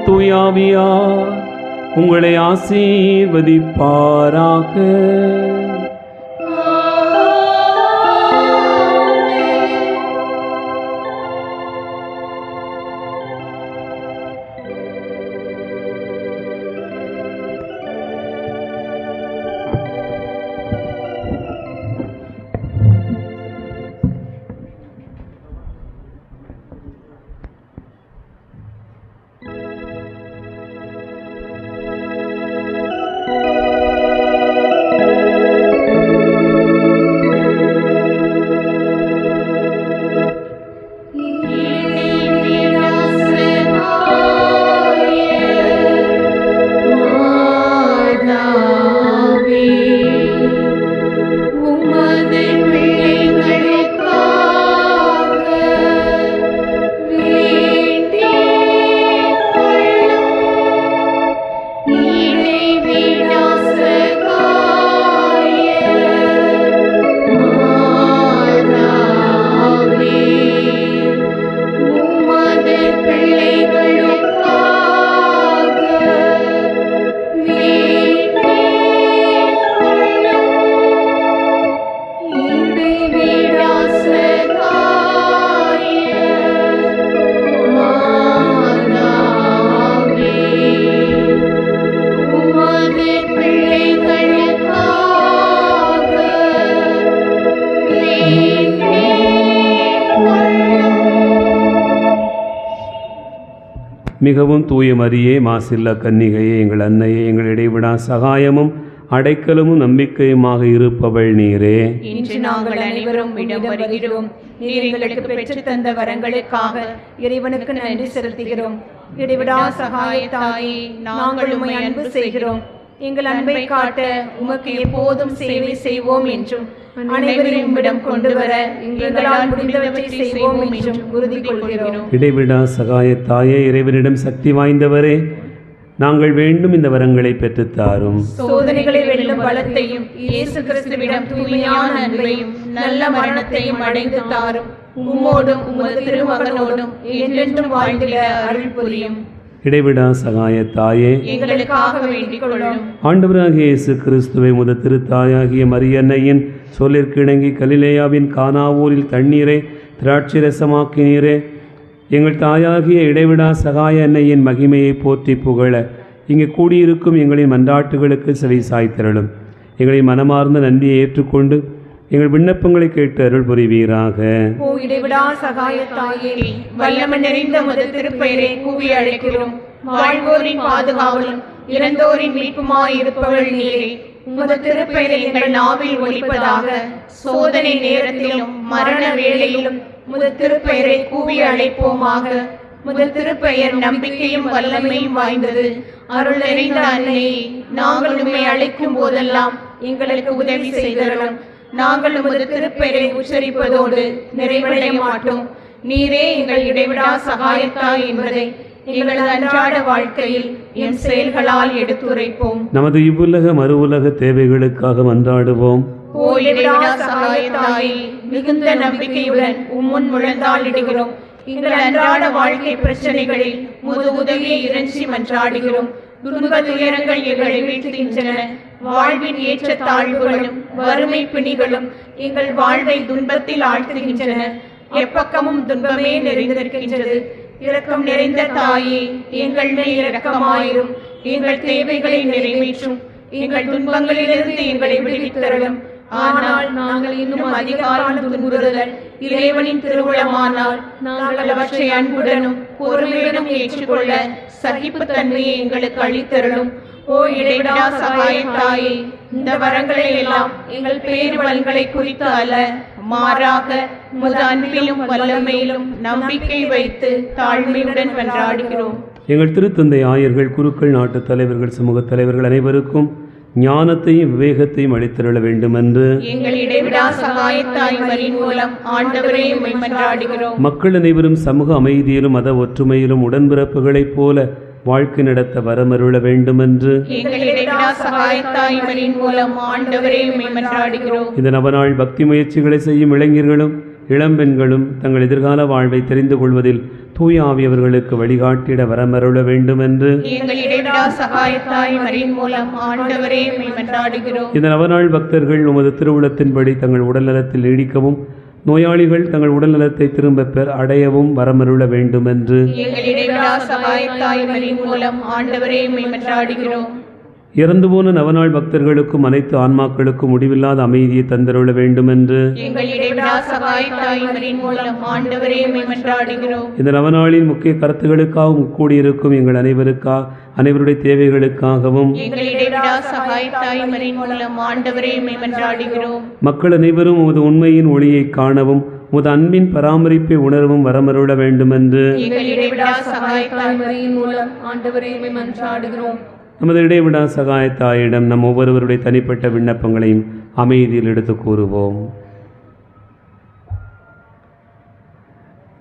தூயாவியார் உங்களை ஆசீர்வதிப்பாராக. மிகவும் தூய மரியே, மாசில்லா கன்னிகையே, எங்கள் அன்னையே, எங்கள் இடைவிடா சகாயமும் அடைக்கலமும் நம்பிக்கையுமாக இருப்பவள் நீரே. இன்று நாங்கள் அனைவரும் இடம் வருகிறோம். நீர் எங்களுக்கு பெற்று தந்த வரங்களுக்காக இறைவனுக்கு நன்றி செலுத்துகிறோம். இடைவிடா சகாயத்தாயே, நாங்கள் உம்மை அன்பு செய்கிறோம். எங்கள் அன்பை காட்ட உமக்கு எப்போதும் சேவை செய்வோம் என்றும் அனைவரையும் உம்மிடம் கொண்டு வர எங்களால் முடிந்தவற்றை செய்வோம் என்றும் உறுதி கொள்கிறோம். இடைவிடா சகாய தாயே, இறைவனிடம் சக்தி வாய்ந்தவரே, நாங்கள் வேண்டும் இந்த வரங்களை பெற்றுத்தாரும். சோதனைகளை வெல்லும் பலத்தையும் இயேசு கிறிஸ்துவிடம் தூய்மையான அன்பையும் நல்ல மரணத்தையும் அடைந்து தாரும். உம்மோடும் உமது திருமகனோடும் என்றென்றும் வாழ்ந்திட அருள் புரியும். இடைவிடா சகாய தாயே, எங்களுக்காக வேண்டிக் கொள்ளும். ஆண்டவராகிய இயேசு கிறிஸ்துவை முத திருத்தாயாகிய மரியன்னையின் சொல்லிற்கிணங்கி கலிலேயாவின் கானாவூரில் தண்ணீரை திராட்சை ரசமாக்கினீரே. எங்கள் தாயாகிய இடைவிடா சகாய அன்னையின் மகிமையை போற்றி புகழ இங்கே கூடியிருக்கும் எங்களின் மன்றாட்டுகளுக்கு செவி சாய்த்திரளும். எங்களின் மனமார்ந்த நன்றியை ஏற்றுக்கொண்டு எங்கள் விண்ணப்பங்களை கேட்டு அருள் புரிவீராக. ஓ இடைவிடா சகாய தாயே, வல்லமை நிறைந்த உமது திருப்பெயரை கூவி அழைக்கிறோம். வாழ்வோரின் பாதுகாவலும் இறந்தோரின் மீட்புமாய் இருப்பவள் நீரே. உமது திருப்பெயரை எங்கள் நாவில் ஒலிப்பதாக. சோதனை நேரத்திலும் மரண வேளையிலும் உமது திருப்பெயரை கூவி அழைப்போமாக. உமது திருப்பெயர் நம்பிக்கையும் வல்லமையும் வாய்ந்தது. அருள் நிறைந்த அன்னையே, நாங்கள் உம்மை அழைக்கும் போதெல்லாம் எங்களுக்கு உதவி செய்தருளும். நாங்கள் உமது திருப்பெயரை உச்சரிப்பதோடு நிறைவடைய மாட்டோம். நீரே எங்கள் இடைவிடா சகாயத்தாய் என்பதை எங்களது அன்றாட வாழ்க்கையில் என் செயல்களால் எடுத்துரைப்போம். நமது இவ்வுலக மறு உலக தேவைகளுக்காக மன்றாடுவோம். ஓ இடைவிடா சகாயத்தாயே, மிகுந்த நம்பிக்கையுடன் உம்முன் முழந்தாளிடுகிறோம். எங்கள் அன்றாட வாழ்க்கை பிரச்சனைகளில் முது உதவியை இறைஞ்சி மன்றாடுகிறோம். துன்ப துயரங்கள் எங்களை வீழ்த்துகின்றன. வாழ்வின் ஏற்ற தாழ்வுகளும் வறுமை பிணிகளும் எங்கள் வாழ்வை துன்பத்தில் ஆழ்த்துகின்றன. எப்பக்கமும் துன்பமே நிறைந்திருக்கின்றது. இரக்கம் நிறைந்த தாயே, எங்கள் மேல் இரக்கமாயிரும். எங்கள் தேவைகளை நிறைவேற்றும். எங்கள் துன்பங்களிலிருந்து எங்களை விடுவித்தருளும். ஆனால் நாங்கள் இன்னும் அதிகாரம் துன்புறுதல் இறைவனின் திருவுளமானால் நாங்கள் அவற்றை அன்புடனும் பொறுமையுடனும் ஏற்றுக்கொள்ள சகிப்புத்தன்மையை எங்களுக்கு அளித்தருளும். ஓ இடைவிடா சகாயத்தாயே, இந்த வரங்களை எல்லாம் எங்கள் பேருவல்களை குறித்து அல்ல, மாறாக உமது அன்பிலும் வல்லமையிலும் நம்பிக்கை வைத்து தாழ்மையுடன் மன்றாடுகிறோம். எங்கள் திருத்தந்தை ஆயர்கள், குருக்கள், நாட்டு தலைவர்கள், சமூக தலைவர்கள் அனைவருக்கும் ஞானத்தையும் விவேகத்தையும் அளித்தருள வேண்டுமென்று எங்கள் இடைவிடா சகாயத்தாய் மரியின் மூலம் ஆண்டவரே உம்மை மன்றாடுகிறோம். மக்கள் அனைவரும் சமூக அமைதியிலும் மத ஒற்றுமையிலும் உடன்பிறப்புகளைப் போல வாழ்க்கை நடத்த வரமருள வேண்டுமென்று எங்கள் இடைவிடா சகாயத்தாய் மரியின் மூலம் ஆண்டவரே உம்மை மன்றாடுகிறோம். இந்த நவநாள் பக்தி முயற்சிகளை செய்யும் இளைஞர்களும் இளம்பெண்களும் தங்கள் எதிர்கால வாழ்வை தெரிந்து கொள்வதில் தூய ஆவியவர்களுக்கு வழிகாட்டிட வரமருள வேண்டுமென்று எங்கள் இடைவிடா சகாயத்தாய் மரியின் மூலம் ஆண்டவரே உம்மை மன்றாடுகிறோம். இந்த நவநாள் பக்தர்கள் உமது திருவுளத்தின்படி தங்கள் உடல்நலத்தில் நீடிக்கவும் நோயாளிகள் தங்கள் உடல்நலத்தை திரும்ப அடையவும் வரமருள வேண்டுமென்று எங்கள் இடைவிடா சகாயத்தாய் மரியின் மூலம் ஆண்டவரே உம்மை மன்றாடுகிறோம். இறந்து போன நவநாள் பக்தர்களுக்கும் அனைத்து ஆன்மாக்களுக்கும் முடிவில்லாத அமைதியை தந்தருள வேண்டுமென்று எங்கள் இடைவிடா சகாயத்தாய் மரியின் மூலம் ஆண்டவரே உம்மை மன்றாடுகிறோம். இந்த நவநாளின் முக்கிய கருத்துகளுக்காகவும் கூடியிருக்கும் எங்கள் அனைவருடைய தேவைகளுக்காகவும் எங்கள் இடைவிடா சகாயத்தாய் மரியின் மூலம் ஆண்டவரே உம்மை மன்றாடுகிறோம். மக்கள் அனைவரும் உமது உண்மையின் ஒளியை காணவும் உமது அன்பின் பராமரிப்பை உணரவும் வரமருள வேண்டுமென்று எங்கள் இடைவிடா சகாயத்தாய் மரியின் மூலம் ஆண்டவரே உம்மை மன்றாடுகிறோம். நமது இடைவிடா சகாயத்தாயிடம் நம் ஒவ்வொருவருடைய தனிப்பட்ட விண்ணப்பங்களையும் அமைதியில் எடுத்து கூறுவோம்.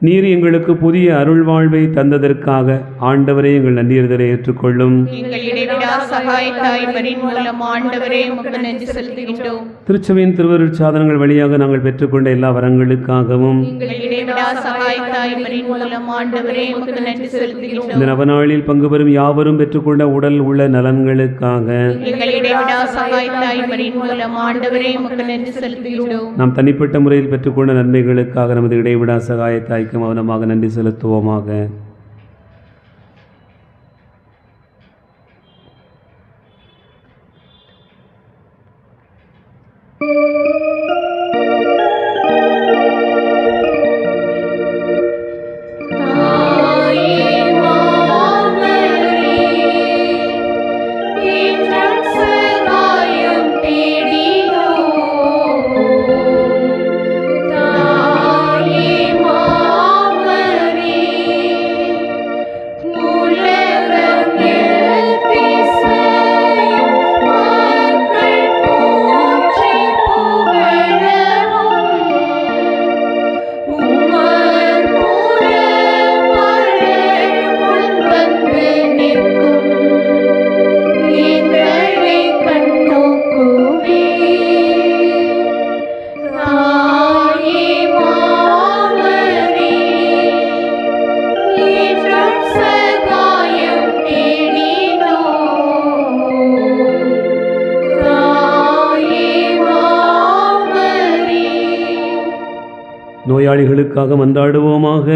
நீர் எங்களுக்கு புதிய அருள் வாழ்வை தந்ததற்காக ஆண்டவரே எங்கள் நன்றியறிதலை ஏற்றுக்கொள்ளும். எங்கள் இடைவிடா சகாயத்தாய் மரியின் மூலம் ஆண்டவரே உமக்கு நன்றி செலுத்துகின்றோம். திருச்சபையின் திருவருட்சாதனங்கள் வழியாக நாங்கள் பெற்றுக்கொண்ட எல்லா வரங்களுக்காகவும் எங்கள் இடைவிடா சகாயத்தாய் மரியின் மூலம் ஆண்டவரே உமக்கு நன்றி செலுத்துகின்றோம். இந்த நவநாளில் பங்கு பெறும் யாவரும் பெற்றுக்கொண்ட உடல் உள்ள நலன்களுக்காக எங்கள் இடைவிடா சகாயத்தாய் மரியின் மூலம் ஆண்டவரே உமக்கு நன்றி செலுத்துகின்றோம். நாம் தனிப்பட்ட முறையில் பெற்றுக்கொண்ட நன்மைகளுக்காக நமது இடைவிடா சகாயத்தாய் மௌனமாக நன்றி செலுத்துவோமாக. நோயாளிகளுக்காக மன்றாடுவோமாக.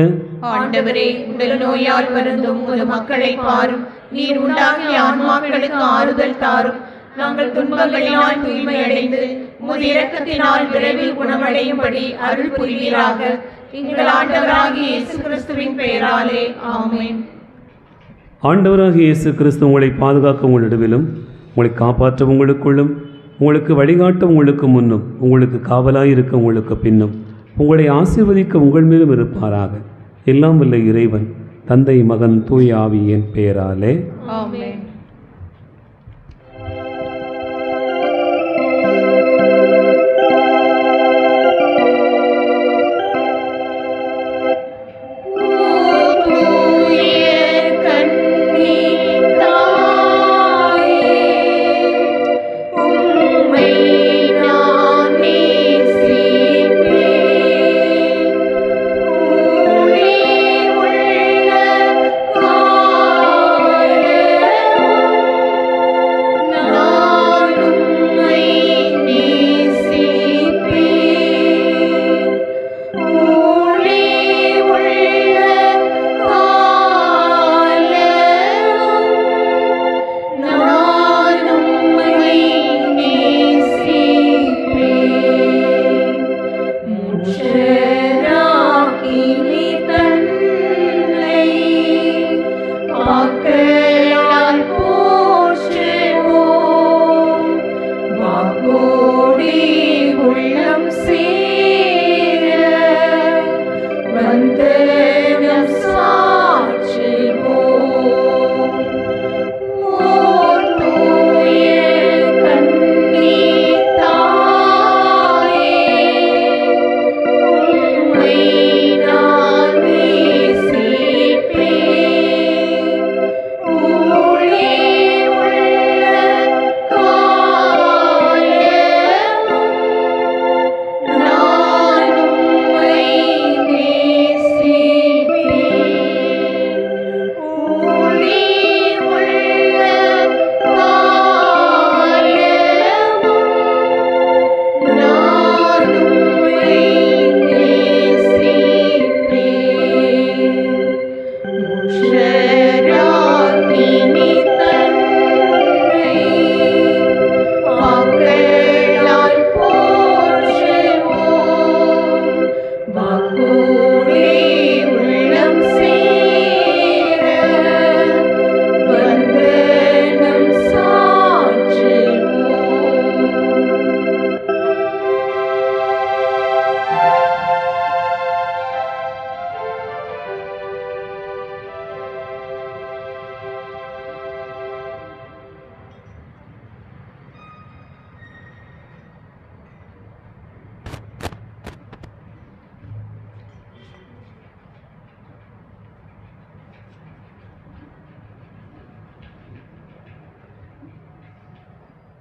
ஆண்டவரே, உடல் நோயால் வருந்தும் உமது மக்களை பாரும். நீர் உண்டாக்கிய ஆன்மாக்களுக்கு ஆறுதல் தாரும். நாங்கள் துன்பங்களினால் தூய்மையடைந்து உமது இரக்கத்தினால் விரைவில் குணமடையும்படி அருள் புரிவீராக. எங்கள் ஆண்டவராகிய இயேசு கிறிஸ்துவின் பெயராலே ஆமென். ஆண்டவராகிய இயேசு கிறிஸ்து உங்களை பாதுகாக்க உங்கள் நடுவிலும், உங்களை காப்பாற்ற உங்களுக்குள்ளும், உங்களுக்கு வழிகாட்ட உங்களுக்கு முன்னும், உங்களுக்கு காவலாயிருக்க உங்களுக்கு பின்னும், உங்களை ஆசீர்வதிக்க உங்கள் மேலும் இருப்பாராக. எல்லாம் வல்ல இறைவன் தந்தை, மகன், தூய ஆவியின் பெயராலே ஆமென்.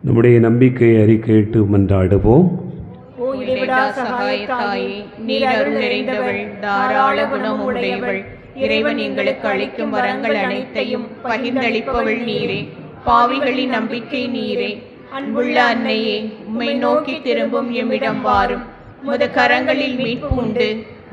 நம்முடைய நம்பிக்கையை அறிக்கையிட்டு மன்றாடுவோம். ஓ இடைவிடா சகாயத்தாயே, நீர் அருள் நிறைந்தவள், தாராள குணம் உடையவள், இறைவன் எங்களுக்கு அளிக்கும் வரங்கள் அனைத்தையும் பகிர்ந்தளிப்பவள் நீரே. பாவிகளின் நம்பிக்கை நீரே. அன்புள்ள அன்னையே, உம்மை நோக்கி திரும்பும் எம்மிடம் வாரும். உமது கரங்களில் மீட்பு உண்டு.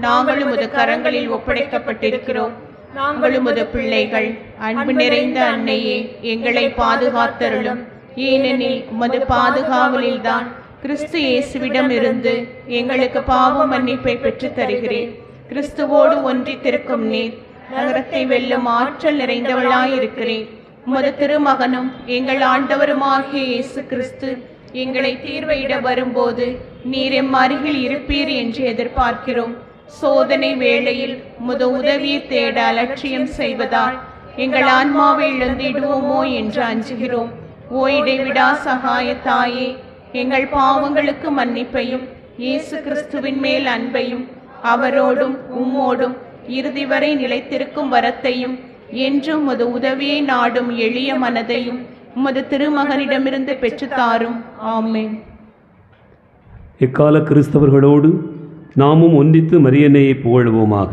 நாங்களும் உமது கரங்களில் ஒப்படைக்கப்பட்டிருக்கிறோம். நாங்களும் உமது பிள்ளைகள். அன்பு நிறைந்த அன்னையே, எங்களை பாதுகாத்தருளும். ஏனெனில் உமது பாதுகாவலில்தான் கிறிஸ்து இயேசுவிடம் இருந்து எங்களுக்கு பாவ மன்னிப்பை பெற்றுத் தருகிறேன். கிறிஸ்துவோடு ஒன்றித்திருக்கும் நீர் நகரத்தை வெல்லும் ஆற்றல் நிறைந்தவளாயிருக்கிறேன். உமது திருமகனும் எங்கள் ஆண்டவருமாகிய இயேசு கிறிஸ்து எங்களை தீர்வையிட வரும்போது நீர் எம் அருகில் இருப்பீர் என்று எதிர்பார்க்கிறோம். சோதனை வேளையில் உமது உதவியை தேட அலட்சியம் செய்வதால் எங்கள் ஆன்மாவை இழந்திடுவோமோ என்று அஞ்சுகிறோம். ஓ இடைவிடா சகாயத்தாயே, எங்கள் பாவங்களுக்கு மன்னிப்பையும் இயேசு கிறிஸ்துவின் மேல் அன்பையும் அவரோடும் உம்மோடும் இறுதி வரை நிலைத்திருக்கும் வரத்தையும் என்றும் உமது உதவியை நாடும் எளிய மனதையும் உமது திருமகனிடமிருந்து பெற்றுத்தாரும். ஆமென். இக்கால கிறிஸ்தவர்களோடு நாமும் ஒன்றித்து மரியன்னையை புகழ்வோமாக.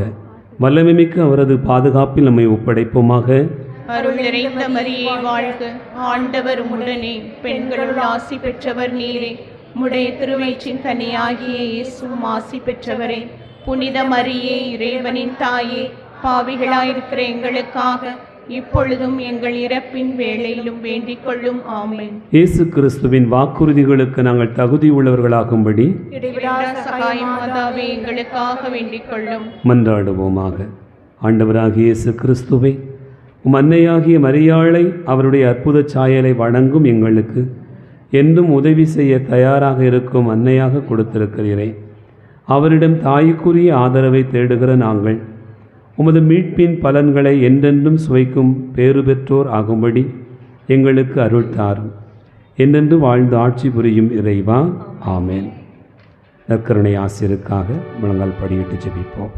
வல்லமைமிக்க அவரது பாதுகாப்பில் நம்மை ஒப்படைப்போமாக. அருள் நிறைந்த மரியே வாழ்க, ஆண்டவர் உம்முடனே, பெண்களுள் ஆசி பெற்றவர் நீரே. உம்முடைய திருவயிற்றின் கனியாகிய இயேசுவும் ஆசி பெற்றவரே. புனித மரியே இறைவனின் தாயே, பாவிகளாயிருக்கிற எங்களுக்காக இப்பொழுதும் எங்கள் இறப்பின் வேளையிலும் வேண்டிக் கொள்ளும். ஆமென். இயேசு கிறிஸ்துவின் வாக்குறுதிகளுக்கு நாங்கள் தகுதி உள்ளவர்களாகும்படி இடைவிடாத சகாய மாதாவே எங்களுக்காக வேண்டிக் கொள்ளும். மன்றாடுவோமாக. ஆண்டவராகிய இயேசு கிறிஸ்துவே, உம் அன்னையாகிய மரியாளை அவருடைய அற்புத சாயலை வணங்கும் எங்களுக்கு என்றும் உதவி செய்ய தயாராக இருக்கும் அன்னையாக கொடுத்திருக்கிறீரே. அவரிடம் தாய்க்குரிய ஆதரவை தேடுகிற நாங்கள் உமது மீட்பின் பலன்களை என்றென்றும் சுவைக்கும் பேறு பெற்றோர் ஆகும்படி எங்களுக்கு அருள் தாரும். என்றென்று வாழ்ந்து ஆட்சி புரியும் இறைவா, ஆமென். நற்கருணை ஆசிரியருக்காக முழங்கால் படியிட்டு ஜெபிப்போம்.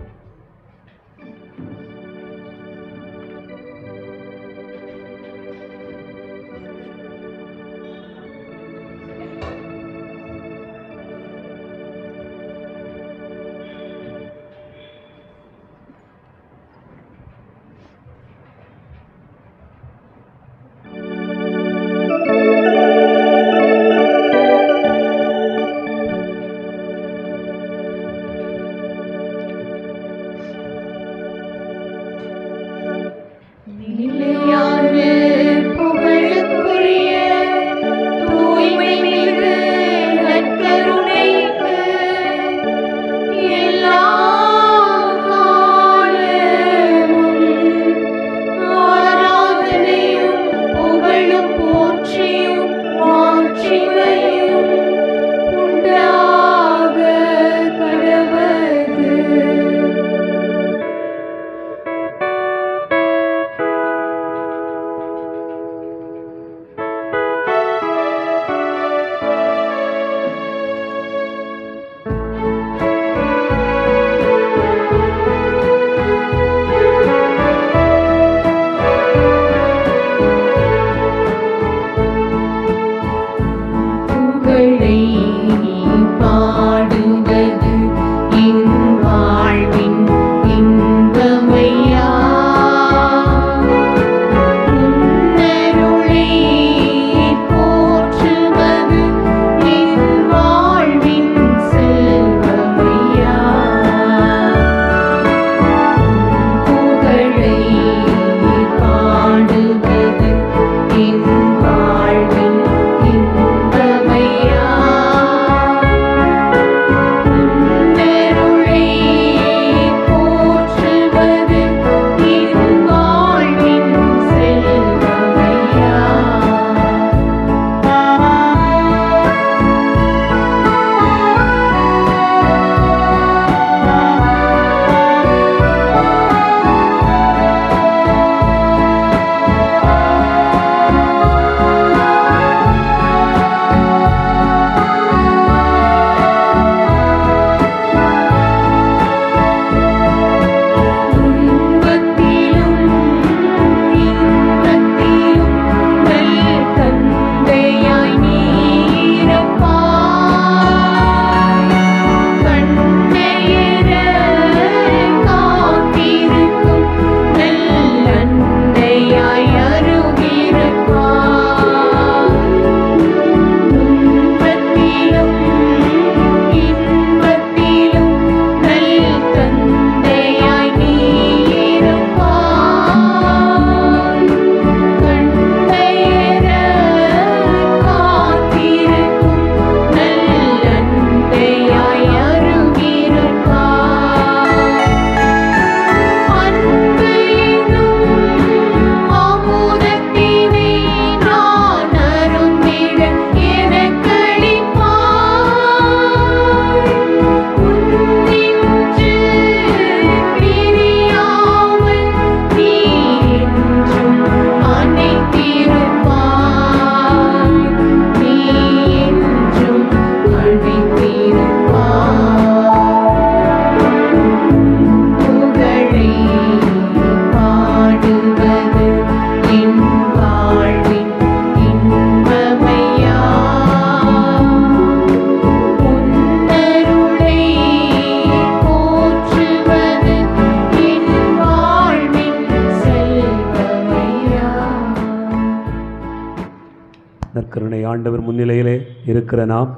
நற்கருணை ஆண்டவர் முன்னிலையிலே இருக்கிற நாம்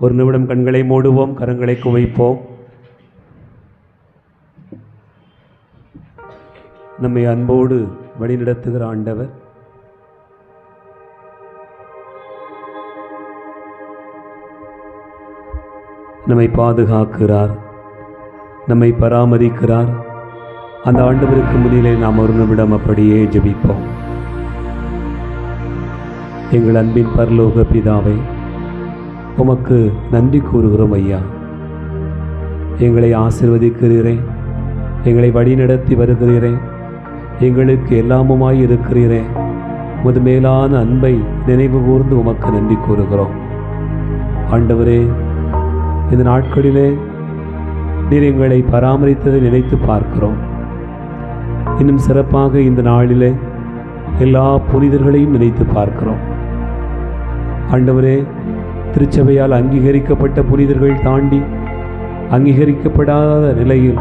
ஒரு நிமிடம் கண்களை மூடுவோம், கரங்களை குவைப்போம். நம்மை அன்போடு வழிநடத்துகிற ஆண்டவர் நம்மை பாதுகாக்கிறார், நம்மை பராமரிக்கிறார். அந்த ஆண்டவருக்கு முன்னிலே நாம் ஒரு நிமிடம் அப்படியே ஜெபிப்போம். எங்கள் அன்பின் பரலோக பிதாவே, உமக்கு நன்றி கூறுகிறோம் ஐயா. எங்களை ஆசீர்வதிக்கிறீரே, எங்களை வழிநடத்தி வருகிறீரே, எங்களுக்கு எல்லாமுமாய் இருக்கிறீரே. உமது மேலான அன்பை நினைவு கூர்ந்து உமக்கு நன்றி கூறுகிறோம் ஆண்டவரே. இந்த நாட்களிலே நீர் எங்களை பராமரித்ததை நினைத்து பார்க்கிறோம். இன்னும் சிறப்பாக இந்த நாளிலே எல்லா புனிதர்களையும் நினைத்து பார்க்கிறோம் ஆண்டவரே. திருச்சபையால் அங்கீகரிக்கப்பட்ட புனிதர்கள் தாண்டி அங்கீகரிக்கப்படாத நிலையில்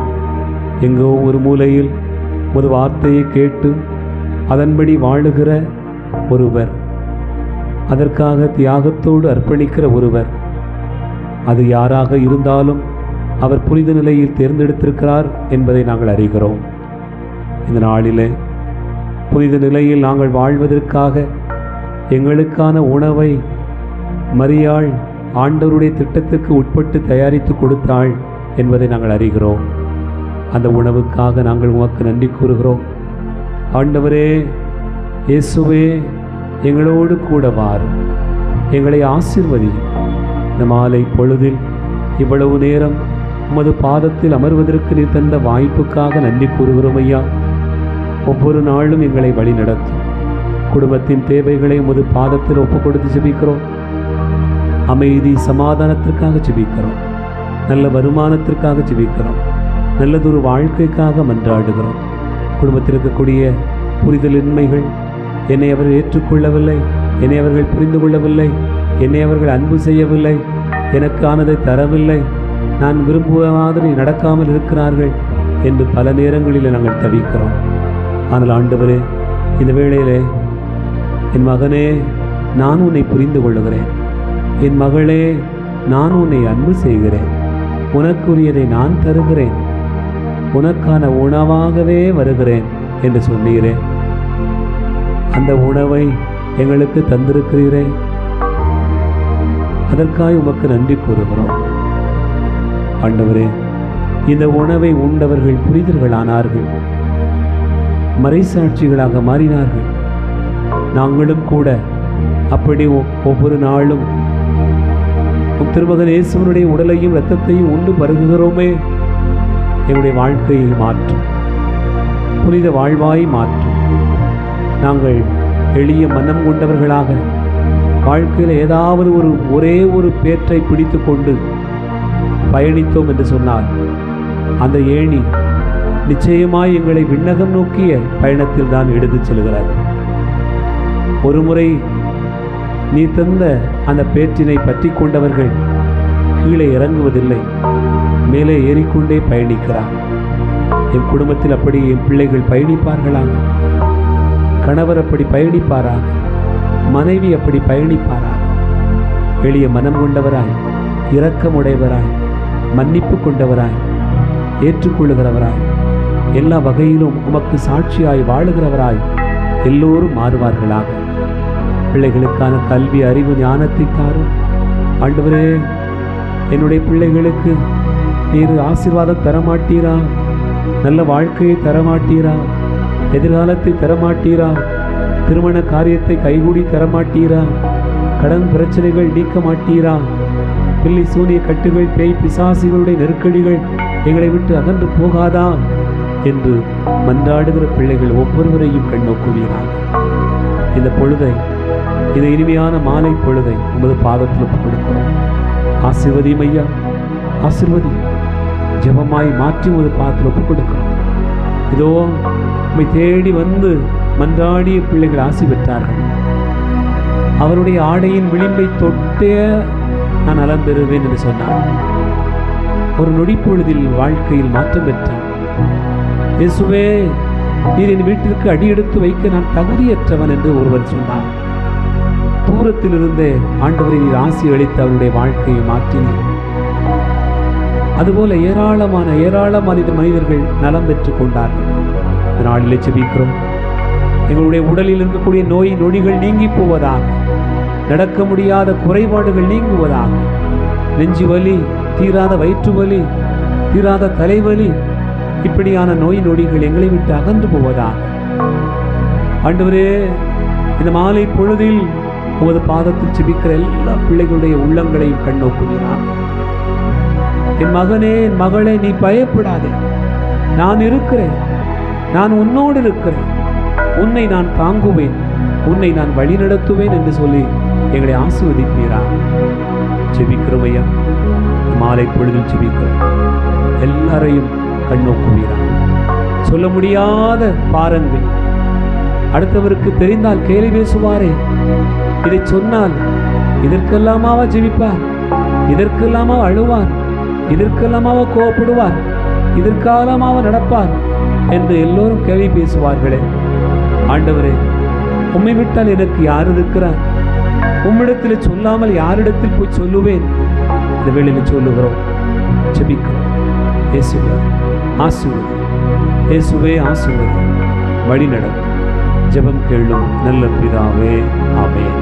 எங்கோ ஒரு மூலையில் ஒரு வார்த்தையை கேட்டு அதன்படி வாழுகிற ஒருவர், அதற்காக தியாகத்தோடு அர்ப்பணிக்கிற ஒருவர், அது யாராக இருந்தாலும் அவர் புனித நிலையில் தேர்ந்தெடுத்திருக்கிறார் என்பதை நாங்கள் அறிகிறோம். இந்த நாளிலே புனித நிலையில் நாங்கள் வாழ்வதற்காக எங்களுக்கான உணவை மரியாள் ஆண்டவருடைய திட்டத்துக்கு உட்பட்டு தயாரித்து கொடுத்தாள் என்பதை நாங்கள் அறிகிறோம். அந்த உணவுக்காக நாங்கள் உமக்கு நன்றி கூறுகிறோம் ஆண்டவரே. இயேசுவே, எங்களோடு கூட வாரும், எங்களை ஆசீர்வதியும். இந்த மாலை பொழுதில் இவ்வளவு நேரம் உமது பாதத்தில் அமர்வதற்கு நீர் தந்த வாய்ப்புக்காக நன்றி கூறுகிறோம் ஐயா. ஒவ்வொரு நாளும் எங்களை வழி நடத்தும். குடும்பத்தின் தேவைகளை உமது பாதத்தில் ஒப்புக் கொடுத்து ஜெபிக்கிறோம். அமைதி சமாதானத்திற்காக ஜெபிக்கிறோம். நல்ல வருமானத்திற்காக ஜெபிக்கிறோம். நல்லதொரு வாழ்க்கைக்காக மன்றாடுகிறோம். குடும்பத்தில் இருக்கக்கூடிய புரிதலின்மைகள், என்னை அவர்கள் ஏற்றுக்கொள்ளவில்லை, என்னை அவர்கள் புரிந்து கொள்ளவில்லை, என்னை அவர்கள் அன்பு செய்யவில்லை, எனக்கானதை தரவில்லை, நான் விரும்புவ மாதிரி நடக்காமல் இருக்கிறார்கள் என்று பல நேரங்களில் நாங்கள் தவிக்கிறோம். ஆனால் ஆண்டவரே, இந்த வேளையிலே என் மகனே, நான் உன்னை புரிந்து கொள்ளுகிறேன். என் மகளே, நான் உன்னை அன்பு செய்கிறேன். உனக்குரியதை நான் தருகிறேன். உனக்கான உணவாகவே வருகிறேன் என்று சொன்னீரே. அந்த உணவை எங்களுக்கு தந்திருக்கிறீரே, அதற்காக உமக்கு நன்றி கூறுகிறோம் ஆண்டவரே. இந்த உணவை உண்டவர்கள் புனிதர்களானார்கள், மறைசாட்சிகளாக மாறினார்கள். நாங்களும் கூட அப்படி ஒவ்வொரு நாளும் திருமகன் இயேசுவனுடைய உடலையும் இரத்தத்தையும் உண்டு பருகுகிறோமே. எங்களுடைய வாழ்க்கையை மாற்றும், புனித வாழ்வாய் மாற்றும். நாங்கள் எளிய மனம் கொண்டவர்களாக வாழ்க்கையில் ஏதாவது ஒரே ஒரு பேற்றை பிடித்து கொண்டு பயணித்தோம் என்று சொன்னால் அந்த ஏணி நிச்சயமாய் எங்களை விண்ணகம் நோக்கிய பயணத்தில் தான் எடுத்துச் செல்கிறார். ஒரு முறை நீ தந்த அந்த பேற்றினை பற்றி கொண்டவர்கள் கீழே இறங்குவதில்லை, மேலே ஏறிக்கொண்டே பயணிக்கிறார். என் குடும்பத்தில் அப்படி என் பிள்ளைகள் பயணிப்பார்களாக, கணவர் அப்படி பயணிப்பாராக, மனைவி அப்படி பயணிப்பாராக. எளிய மனம் கொண்டவராய், இரக்கமுடையவராய், மன்னிப்பு கொண்டவராய், ஏற்றுக்கொள்ளுகிறவராய், எல்லா வகையிலும் உமக்கு சாட்சியாய் வாழுகிறவராய் எல்லோரும் மாறுவார்களாக. பிள்ளைகளுக்கான கல்வி, அறிவு, ஞானத்தை தாரும் ஆண்டவரே. என்னுடைய பிள்ளைகளுக்கு நீர் ஆசீர்வாதம் தரமாட்டீரா? நல்ல வாழ்க்கையை தரமாட்டீரா? எதிர்காலத்தை தரமாட்டீரா? திருமண காரியத்தை கைகூடி தரமாட்டீரா? கடன் பிரச்சனைகள் நீக்க மாட்டீரா? பில்லி சூனிய கட்டுகள், பேய் பிசாசிகளுடைய நெருக்கடிகள் எங்களை விட்டு அகன்று போகாதா என்று மன்றாடுகிற பிள்ளைகள் ஒவ்வொருவரையும் கண்ணோக்குவீராக. இந்த பொழுதை, இந்த இனிமையான மாலை பொழுதை உமது பாதத்தில் ஒப்புக் கொடுக்கிறோம். ஆசீர்வதி ஐயா, ஆசீர்வதி. ஜெபமாய் மாற்றி உமது பாதத்தில் ஒப்புக் கொடுக்கிறோம். இதோ உம்மை தேடி வந்து மன்றாடிய பிள்ளைகள் ஆசி பெற்றார்கள். அவருடைய ஆடையின் விளிம்பை தொட்டே நான் நலம் பெறுவேன் என்று சொன்னார். ஒரு நொடி பொழுதில் வாழ்க்கையில் மாற்றம் பெற்றார். இயேசுவே, நீர் என் வீட்டிற்கு அடியெடுத்து வைக்க நான் தகுதியற்றவன் என்று ஒருவர் சொன்னார். தூரத்தில் இருந்தே ஆண்டவரை நீர் ஆசி அளித்து அவருடைய வாழ்க்கையை மாற்றினார். அதுபோல ஏராளமான மனிதர்கள் நலம் பெற்றுக் கொண்டார்கள். நாளிலே ஜெபிக்கிறோம். எங்களுடைய உடலில் இருக்கக்கூடிய நோய் நொடிகள் நீங்கி போவதாக, நடக்க முடியாத குறைபாடுகள் நீங்குவதாக, நெஞ்சு வலி, தீராத வயிற்று வலி, தீராத தலைவலி, இப்படியான நோய் நொடிகள் எங்களை விட்டு அகன்று போவதாக. ஆண்டவரே, இந்த மாலை பொழுதில் உமது பாதத்தில் ஜெபிக்கிற எல்லா பிள்ளைகளுடைய உள்ளங்களையும் கண்ணோக்குகிறார். என் மகனே, என் மகளே, நீ பயப்படாதே, நான் இருக்கிறேன், நான் உன்னோடு இருக்கிறேன், உன்னை நான் தாங்குவேன், உன்னை நான் வழிநடத்துவேன் என்று சொல்லி எங்களை ஆசீர்வதிப்பீராக. ஜெபிக்கிறோம் ஐயா, மாலை பொழுதில் ஜெபிக்கிறோம். எல்லாரையும் கண்ணோக்குவீராக. சொல்ல முடியாத பாரங்கள், அடுத்தவருக்கு தெரிந்தால் கேலி பேசுவாரே, இதை சொன்னால் இதற்கெல்லாமாவா ஜெபிப்பார், இதற்கெல்லாமாவா அழுவார், இதற்கெல்லாமாவா கோபப்படுவார், இதற்காலமாவா நடப்பார் என்று எல்லோரும் கேள்வி பேசுவார்களே. ஆண்டவரே, உம்மை விட்டால் எனக்கு யார் இருக்கிறார்? உம்மிடத்தில் சொல்லாமல் யாரிடத்தில் போய் சொல்லுவேன்? இந்த வேளையில் சொல்லுகிறோம், ஜெபிக்கிறோம். இயேசுவே ஆசீர்வதி, இயேசுவே ஆசீர்வதி, வழி நடக்கும். ஜெபம் கேளும் நல்ல பிதாவே, ஆமென்.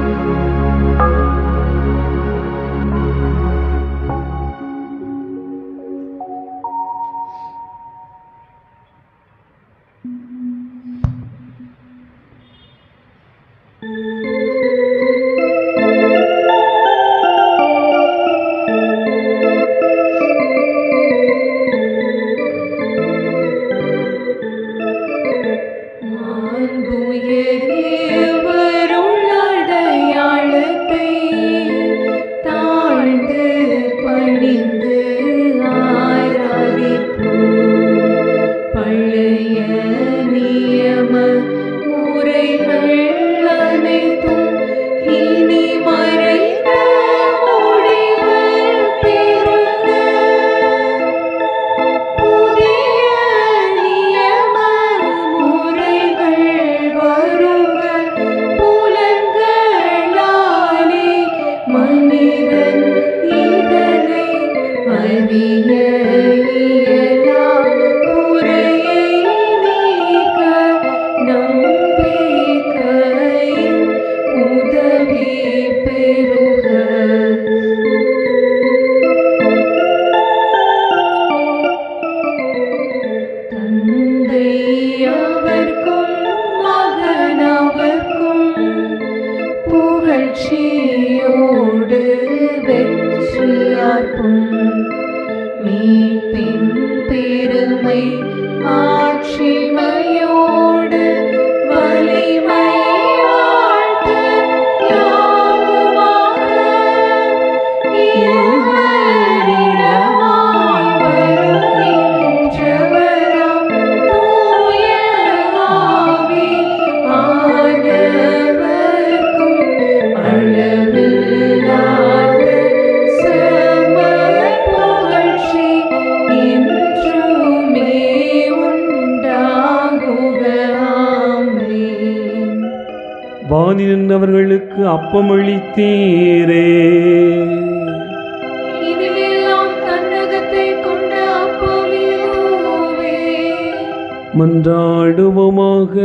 வானினவர்களுக்கு அப்பமளித்தீரே, மன்றாடுவோமாக.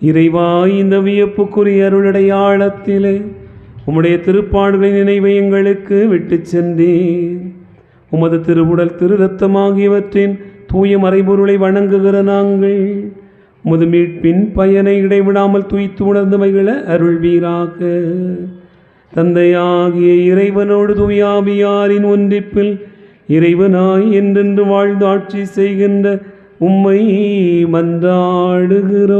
இறைவா, இந்த வியப்புக்குரிய அருளடையாளத்திலே உம்முடைய திருப்பாடுகளின் நினைவை எங்களுக்கு விட்டு சென்றீர். உமது திருவுடல் திரு இரத்தமாகியவற்றின் தூய மறைபொருளை வணங்குகிற நாங்கள் உமது மீட்பின் பயனை இடைவிடாமல் துய்த்து உணர்ந்து மகிழ அருள்வீராக. தந்தையாகிய இறைவனோடு தூயாவியாரின் ஒன்றிப்பில் இறைவனாய் என்றென்று வாழ்ந்து ஆட்சி செய்கின்ற உம்மை மன்றாடுகிறோம்.